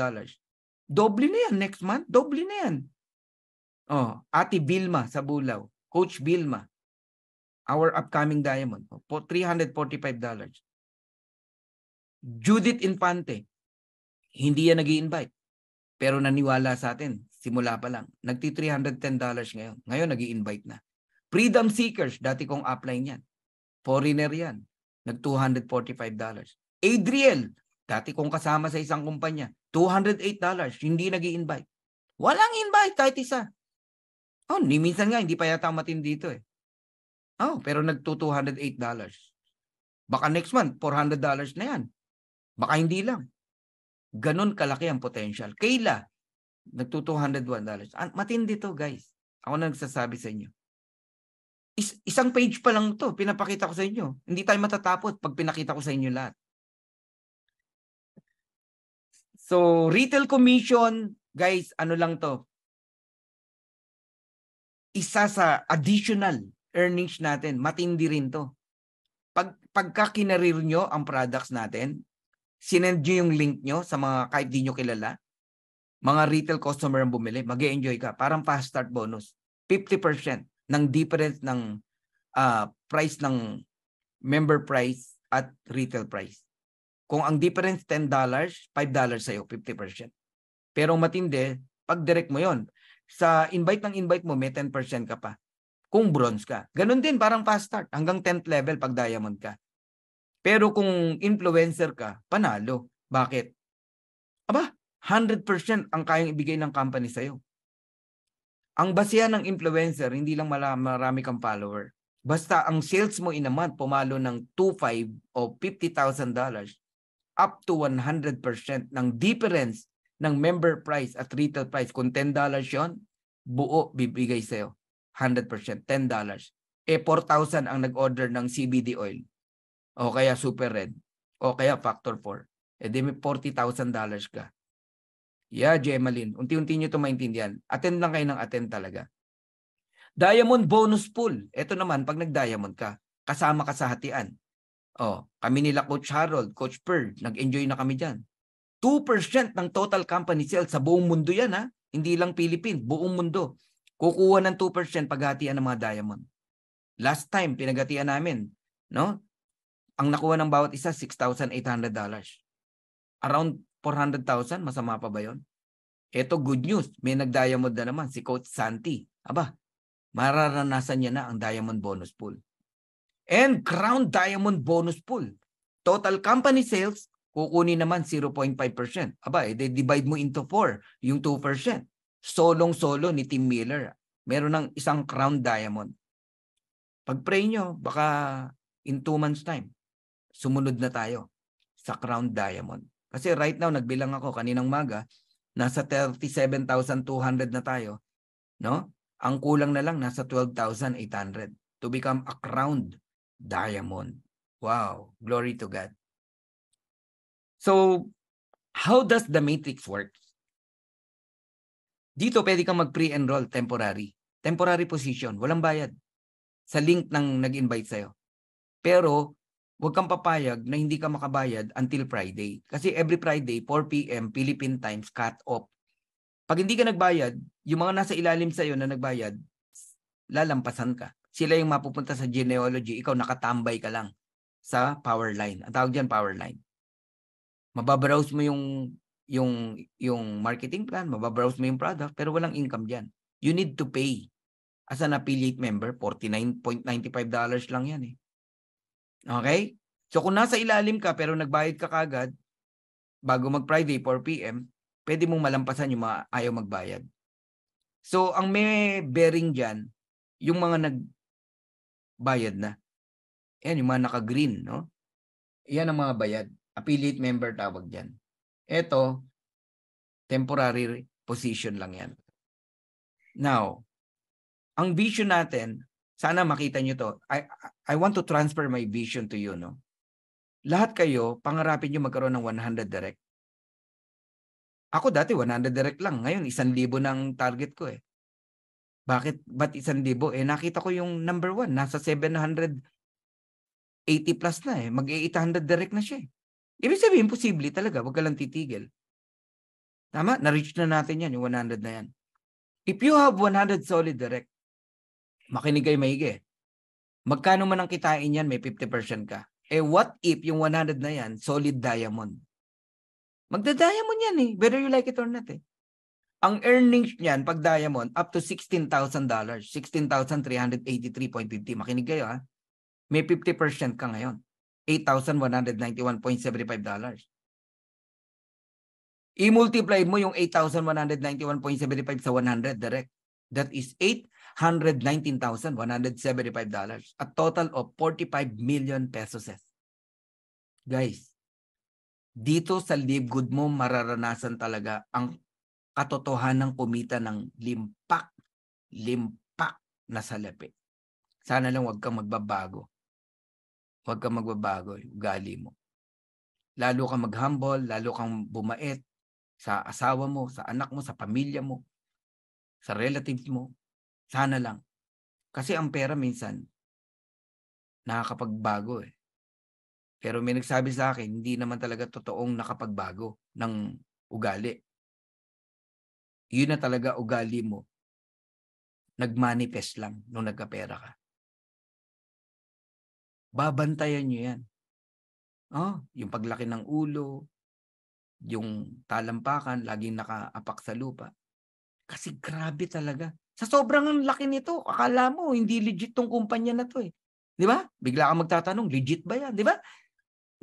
Doble na yan next month. Doble na yan. Oh, Ate Vilma sa Bulao. Coach Vilma. Our upcoming diamond. $345. Judith Infante. Hindi yan nag-i-invite. Pero naniwala sa atin. Simula pa lang. Nagti-$310 ngayon. Ngayon nag-i-invite na. Freedom Seekers. Dati kong upline yan. Foreigner yan. Nag-$245. Adriel. Dati kong kasama sa isang kumpanya. $208. Hindi nag-i-invite. Walang invite kahit isa. Oh, minsan nga hindi pa yata matindi dito eh. Oh, pero nag-$208. Baka next month, $400 na yan. Baka hindi lang. Ganon kalaki ang potential. Kayla, nag-$201. Matindi to, guys. Ako na nagsasabi sa inyo. Isang page pa lang to, pinapakita ko sa inyo. Hindi tayo matatapos pag pinakita ko sa inyo lahat. So, retail commission, guys, ano lang to? Isa sa additional earnings natin. Matindi rin to. Pagka kinarir nyo ang products natin, sinend nyo yung link nyo sa mga kahit di nyo kilala, mga retail customer ang bumili, mag-e-enjoy ka. Parang fast start bonus. 50% ng difference ng price ng member price at retail price. Kung ang difference $10, $5 sa'yo, 50%. Pero matindi, pag direct mo yon, sa invite mo, may 10% ka pa. Kung bronze ka. Ganon din, parang fast start. Hanggang 10th level pag diamond ka. Pero kung influencer ka, panalo. Bakit? Aba, 100% ang kayang ibigay ng company sa'yo. Ang basihan ng influencer, hindi lang marami kang follower. Basta ang sales mo in a month, pumalo ng 2.5 o $50,000, up to 100% ng difference ng member price at retail price. Kung $10 yon, buo bibigay sa'yo. 100%, $10. 4,000 ang nag-order ng CBD oil. O kaya Super Red. O kaya Factor 4. Di may $40,000 ka. Yeah, Gemaline. Unti-unti nyo ito maintindihan. Attend lang kayo ng attend talaga. Diamond bonus pool. Ito naman, pag nag-diamond ka, kasama ka sa hatian. Kami nila Coach Harold, Coach Pearl, nag-enjoy na kami dyan. 2% ng total company sales sa buong mundo yan, ha? Hindi lang Philippines, buong mundo. Kukuha ng 2% paghatian ng mga diamond. Last time, pinaghatian namin, no? Ang nakuha ng bawat isa, $6,800. Around 400,000, masama pa ba yun? Ito, good news. May nag-diamond na naman, si Coach Santi. Aba, mararanasan niya na ang diamond bonus pool. And Crown Diamond bonus pool. Total company sales, kukunin naman 0.5%. Aba, divide mo into 4, yung 2%. Solong-solo ni Tim Miller. Meron ng isang Crown Diamond. Pag-pray nyo, baka in 2 months time, sumunod na tayo sa Crown Diamond. Kasi right now, nagbilang ako kaninang maga, nasa 37,200 na tayo. No? Ang kulang na lang, nasa 12,800 to become a Crown Diamond. Wow, glory to God. So, how does the matrix work? Dito, pwede kang mag-pre-enroll temporary. Temporary position, walang bayad. Sa link ng nag-invite sa'yo. Pero, huwag kang papayag na hindi ka makabayad until Friday. Kasi every Friday, 4 p.m. Philippine Times, cut off. Pag hindi ka nagbayad, yung mga nasa ilalim sa'yo na nagbayad, lalampasan ka. Sila yung mapupunta sa genealogy, ikaw nakatambay ka lang sa power line. Ang tawag dyan, power line. Mababrowse mo yung marketing plan, mababrowse mo yung product, pero walang income dyan. You need to pay. As an affiliate member, $49.95 lang yan eh. Okay? So kung nasa ilalim ka pero nagbayad ka kagad, bago mag-Friday, 4 p.m., pwede mong malampasan yung mga ayaw magbayad. So ang may bearing dyan, yung mga nagbayad na. Yan, yung mga naka-green, no? Yan ang mga bayad. Affiliate member tawag dyan. Ito, temporary position lang yan. Now, ang vision natin, sana makita nyo to. I want to transfer my vision to you, no? Lahat kayo, pangarapin nyo magkaroon ng 100 direct. Ako dati 100 direct lang. Ngayon, 1,000 ng target ko eh. Bakit? Ba't 1,000? Nakita ko yung number 1. Nasa 780 plus na eh. Mag-800 direct na siya eh. Ibig sabihin, posible talaga. Huwag ka lang titigil. Tama? Na-reach na natin yan, yung 100 na yan. If you have 100 solid direct, makinig kayo maigi. Magkano man ang kitain yan, may 50% ka. What if yung 100 na yan, solid diamond? Magda-diamond yan eh, whether you like it or not eh. Ang earnings niyan, pag diamond, up to $16,000. $16,383.50. Makinig kayo ha. May 50% ka ngayon. $8,191.75. I-multiply mo yung 8,191.75 sa 100 direct. That is $819,175. A total of 45 million pesos. Guys, dito sa Live Good mo mararanasan talaga ang katotohanan ng kumita ng limpak na salapi. Sana lang huwag kang magbabago. Huwag kang magbabago yung ugali mo. Lalo kang mag-humble, lalo kang bumait sa asawa mo, sa anak mo, sa pamilya mo, sa relatives mo. Sana lang. Kasi ang pera minsan, nakakapagbago eh. Pero may nagsabi sa akin, hindi naman talaga totoong nakapagbago ng ugali. Yun na talaga ugali mo. Nag-manifest lang nung nagkapera ka. Babantayan nyo yan. Yung paglaki ng ulo, yung talampakan, laging nakaapak sa lupa. Kasi grabe talaga. Sa sobrang laki nito, akala mo, hindi legit tong kumpanya na to eh. Di ba? Bigla kang magtatanong, legit ba yan? Di ba?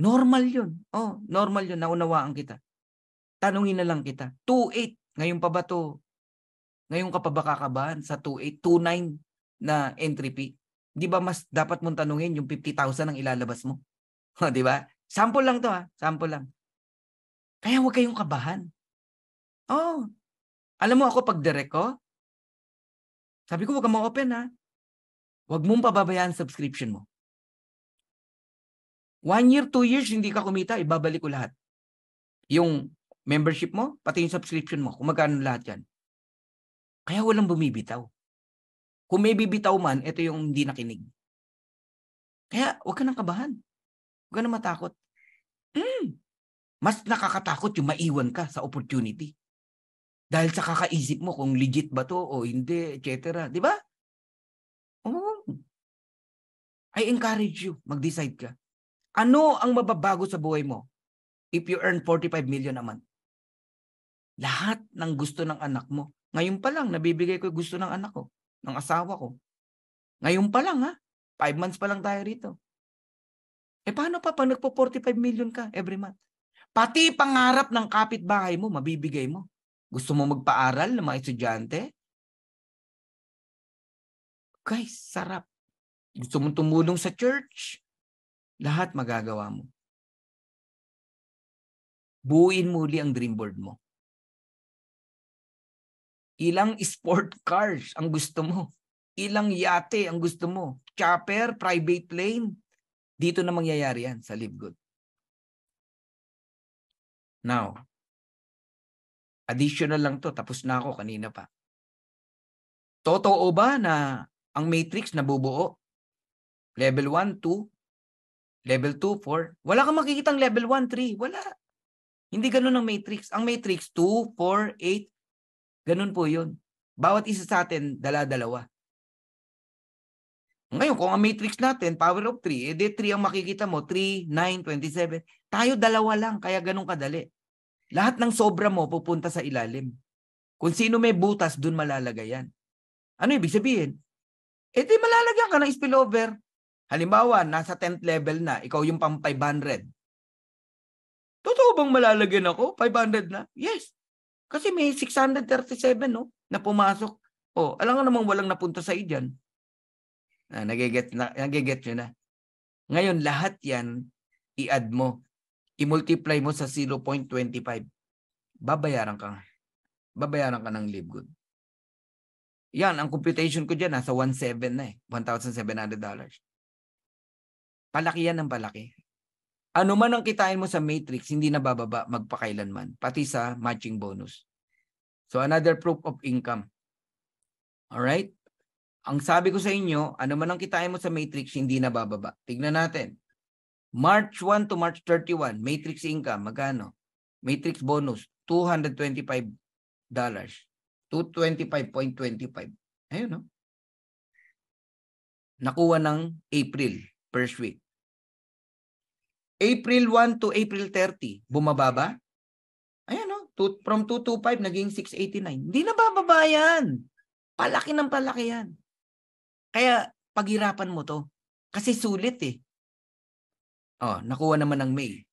Normal yun. Normal yun. Naunawaan kita. Tanungin na lang kita. 2.8. Ngayon pa ba to? Ngayon ka pa ba kakabahan sa 2.8, 2.9 na entry fee? Di ba mas dapat mong tanungin yung 50,000 ang ilalabas mo? Di ba? Sample lang to ha. Sample lang. Kaya huwag kayong kabahan. Alam mo ako pag direct ko, sabi ko huwag kang ma-open ha. Huwag mong pababayaan subscription mo. 1 year, 2 years, hindi ka kumita, ibabalik ko lahat. Yung membership mo, pati yung subscription mo, kung magkano lahat yan. Kaya walang bumibitaw. Kung may bibitaw man, ito yung hindi nakinig. Kaya huwag ka nang kabahan. Huwag ka nang matakot. Mas nakakatakot yung maiwan ka sa opportunity. Dahil sa kakaisip mo kung legit ba to o hindi, etc. Di ba? I encourage you, mag-decide ka. Ano ang mababago sa buhay mo if you earn 45 million a month? Lahat ng gusto ng anak mo. Ngayon pa lang, nabibigay ko yung gusto ng anak ko, ng asawa ko. Ngayon pa lang ha, 5 months pa lang tayo rito. Paano pa pag nagpo-45 million ka every month? Pati pangarap ng kapitbahay mo, mabibigay mo. Gusto mo magpaaral ng mga estudyante? Guys, sarap. Gusto mong tumulong sa church? Lahat magagawa mo. Buuin muli ang dream board mo. Ilang sport cars ang gusto mo? Ilang yate ang gusto mo? Chopper, private plane? Dito na mangyayari yan sa Live Good. Now, additional lang to. Tapos na ako kanina pa. Totoo ba na ang matrix nabubuo? Level 1, 2, level 2, 4. Wala kang makikitang level 1, 3. Wala. Hindi ganun ang matrix. Ang matrix, 2, 4, 8. Ganun po yun. Bawat isa sa atin, dala-dalawa. Ngayon, kung ang matrix natin, power of 3, edi 3 ang makikita mo, 3, 9, 27. Tayo dalawa lang, kaya ganun kadali. Lahat ng sobra mo pupunta sa ilalim. Kung sino may butas, dun malalagay yan. Ano ibig sabihin? Edi malalagyan ka ng spillover. Halimbawa, nasa 10th level na, ikaw yung pang 500. Totoo bang malalagyan ako? 500 na? Yes. Kasi may 637 no, na pumasok. Alam nga namang walang napunta sa dyan. Nagiget nyo na. Ngayon, lahat yan, i-add mo. I-multiply mo sa 0.25. Babayaran ka. Babayaran ka ng Live Good. Yan, ang computation ko dyan, nasa 1.7 na eh. $1,700. Palaki yan ng palaki. Ano man ang kitain mo sa matrix, hindi na bababa magpakailanman. Pati sa matching bonus. So, another proof of income. Alright? Ang sabi ko sa inyo, ano man ang kitain mo sa matrix, hindi na bababa. Tignan natin. March 1 to March 31, matrix income, magkano? Matrix bonus, $225. 225.25. Ayun, no? Nakuha ng April, first week. April 1 to April 30, bumaba ba? Ayan, no? From 225, naging 689. Hindi na bababa yan. Palaki ng palaki yan. Kaya, paghirapan mo to. Kasi sulit eh. Nakuha naman ng May.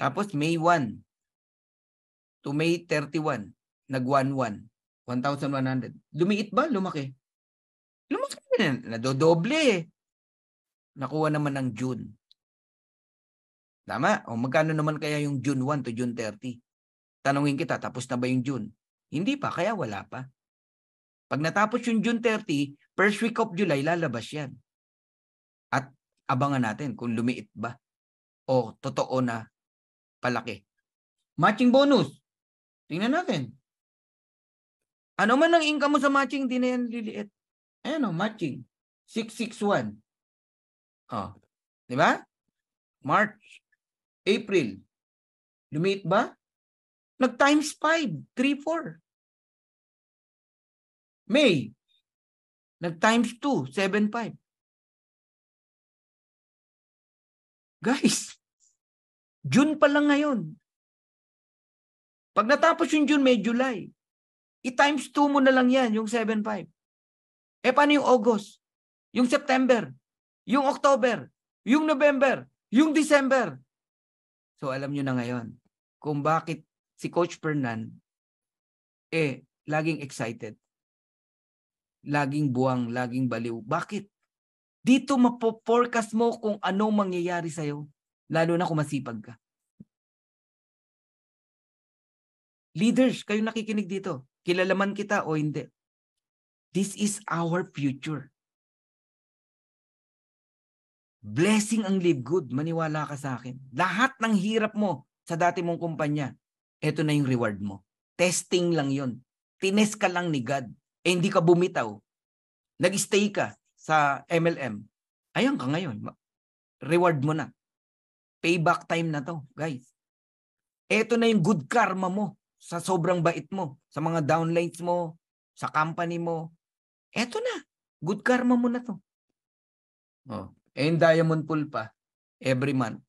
Tapos, May 1 to May 31, nag-1,100. 1,100. Lumiit ba? Lumaki. Lumaki na. Nadodoble eh. Nakuha naman ng June. Tama? Magkano naman kaya yung June 1 to June 30? Tanungin kita, tapos na ba yung June? Hindi pa, kaya wala pa. Pag natapos yung June 30, first week of July, lalabas yan. At abangan natin kung lumiit ba o totoo na palaki. Matching bonus. Tingnan natin. Ano man ang income mo sa matching, di na yan liliit. Ayan o, matching. 661. Oh, di ba? March, April. Lumiit ba? Nag-times 5, 3, 4. May, nag-times 2, 7, 5. Guys, June pa lang ngayon. Pag natapos yung June, may July. I-times 2 mo na lang yan, yung 7.5. Paano yung August? Yung September? Yung October? Yung November? Yung December? So, alam nyo na ngayon kung bakit si Coach Fernan laging excited. Laging buwang, laging baliw. Bakit? Dito mapo-forecast mo kung anong mangyayari sa'yo. Lalo na kung masipag ka. Leaders, kayo nakikinig dito. Kilala man kita o hindi. This is our future. Blessing ang Live Good. Maniwala ka sa akin. Lahat ng hirap mo sa dati mong kumpanya, eto na yung reward mo. Testing lang yon. Tines ka lang ni God. Hindi ka bumitaw. Nag-stay ka sa MLM. Ayan ka ngayon. Reward mo na. Payback time na to, guys. Eto na yung good karma mo sa sobrang bait mo, sa mga downlines mo, sa company mo. Eto na. Good karma mo na to. Oh. Yung diamond pool pa, every month.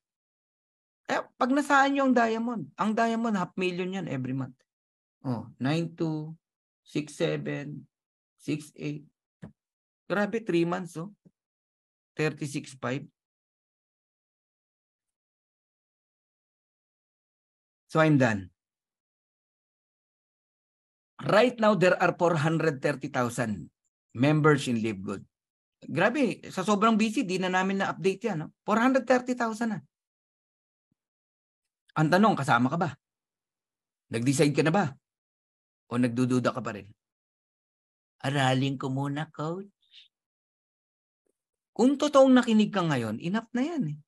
Pag nasaan nyo ang diamond, 500,000 yan every month. Oh, 9,2, 6,7, 6,8. Grabe, 3 months, oh. 36,5. So I'm done. Right now, there are 430,000 members in Live Good. Grabe, sa sobrang busy, di na namin na-update yan. No? 430,000 na. Ang tanong, kasama ka ba? Nag-decide ka na ba? O nagdududa ka pa rin? Aralin ko muna, coach. Kung totoong nakinig ka ngayon, enough na yan.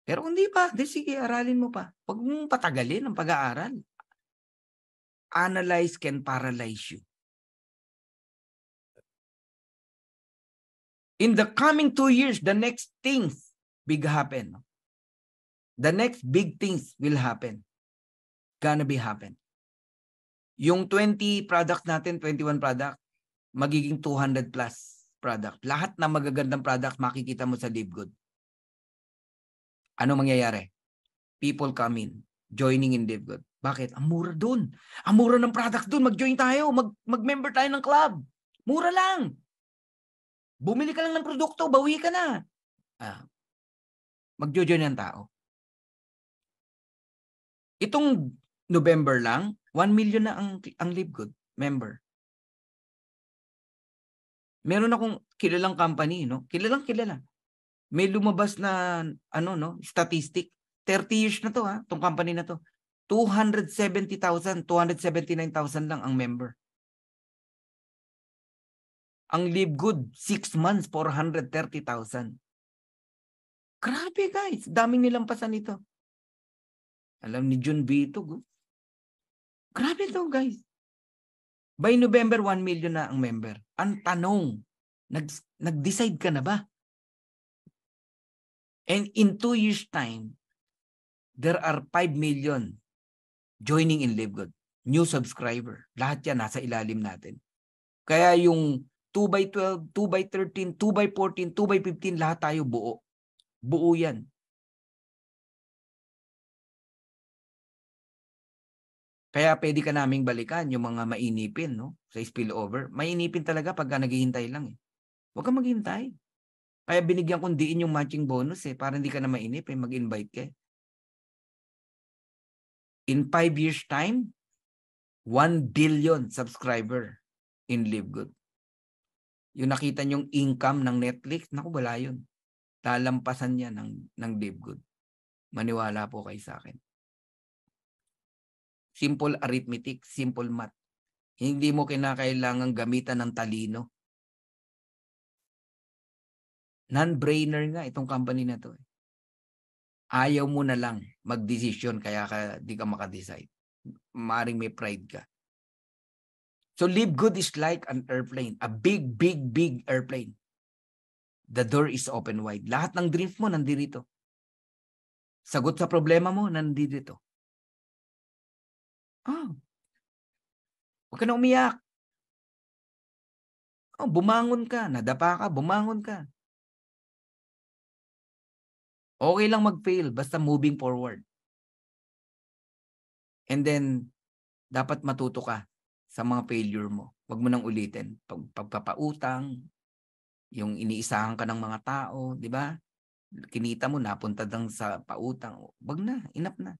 Pero kung di pa, di sige, aralin mo pa. Huwag mong patagalin ang pag-aaral. Analyze can paralyze you. In the coming 2 years, the next things big happen. The next big things will happen. Gonna be happen. Yung 20 products natin, 21 product, magiging 200 plus product. Lahat na magagandang product makikita mo sa Live Good. Ano mangyayari? People come in, joining in Live Good. Bakit? Ang mura dun. Ang mura ng products dun. Mag-join tayo. Mag-member tayo ng club. Mura lang. Bumili ka lang ng produkto, bawi ka na. Mag-join ang tao. Itong November lang, 1 million na ang Live Good member. Meron akong kilalang company, no? Kilala. May lumabas na statistic. 30 years na to, tong company na to. 270,000, 279,000 lang ang member. Ang Live Good, 6 months, 430,000. Grabe guys, daming nilampasan ito. Alam ni Jun Bitog. Grabe to guys. By November, 1 million na ang member. Ang tanong, nag-decide ka na ba? And in 2 years time, there are 5 million joining in Live Good. New subscriber. Lahat yan nasa ilalim natin. Kaya yung 2x12, 2x13, 2x14, 2x15, lahat tayo buo. Buo yan. Kaya pwede ka naming balikan yung mga mainipin, no? Sa spillover. Mainipin talaga pagka naghihintay lang. Huwag kang maghintay. Kaya binigyan kong diin yung matching bonus para hindi ka na mainip, mag-invite ka. In 5 years time, 1 billion subscriber in Live Good. Yung nakita nyong income ng Netflix, naku, wala yun. Lalampasan niya ng Live Good. Maniwala po kayo sa akin. Simple arithmetic, simple math. Hindi mo kinakailangang gamitan ng talino. Non-brainer nga itong company na to. Ayaw mo na lang mag-decision kaya di ka maka-decide. Maaaring may pride ka. So Live Good is like an airplane. A big, big, big airplane. The door is open wide. Lahat ng dreams mo nandito. Sagot sa problema mo nandito. Huwag ka na umiyak. Bumangon ka. Nadapa ka, bumangon ka. Okay lang mag-fail, basta moving forward. And then, dapat matuto ka sa mga failure mo. Huwag mo nang ulitin. Pagpapautang, yung iniisahan ka ng mga tao, di ba? Kinita mo, napunta lang sa pautang. Wag na, enough na.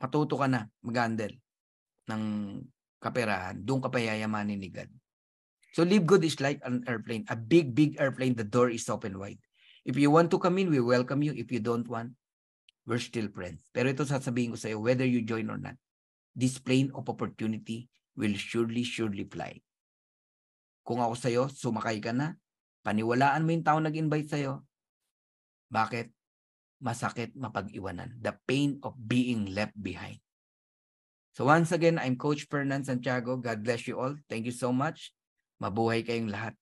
Matuto ka na mag-handle ng kaperahan. Doon ka pa yayamanin ni God. So Live Good is like an airplane. A big, big airplane. The door is open wide. If you want to come in, we welcome you. If you don't want, we're still friends. Pero ito sasabihin ko sa iyo, whether you join or not, this plane of opportunity will surely fly. Kung ako sa iyo, sumakay ka na, paniwalaan mo yung tao nag-invite sa iyo. Bakit? Masakit mapag-iwanan. The pain of being left behind. So once again, I'm Coach Fernan Santiago. God bless you all. Thank you so much. Mabuhay kayong lahat.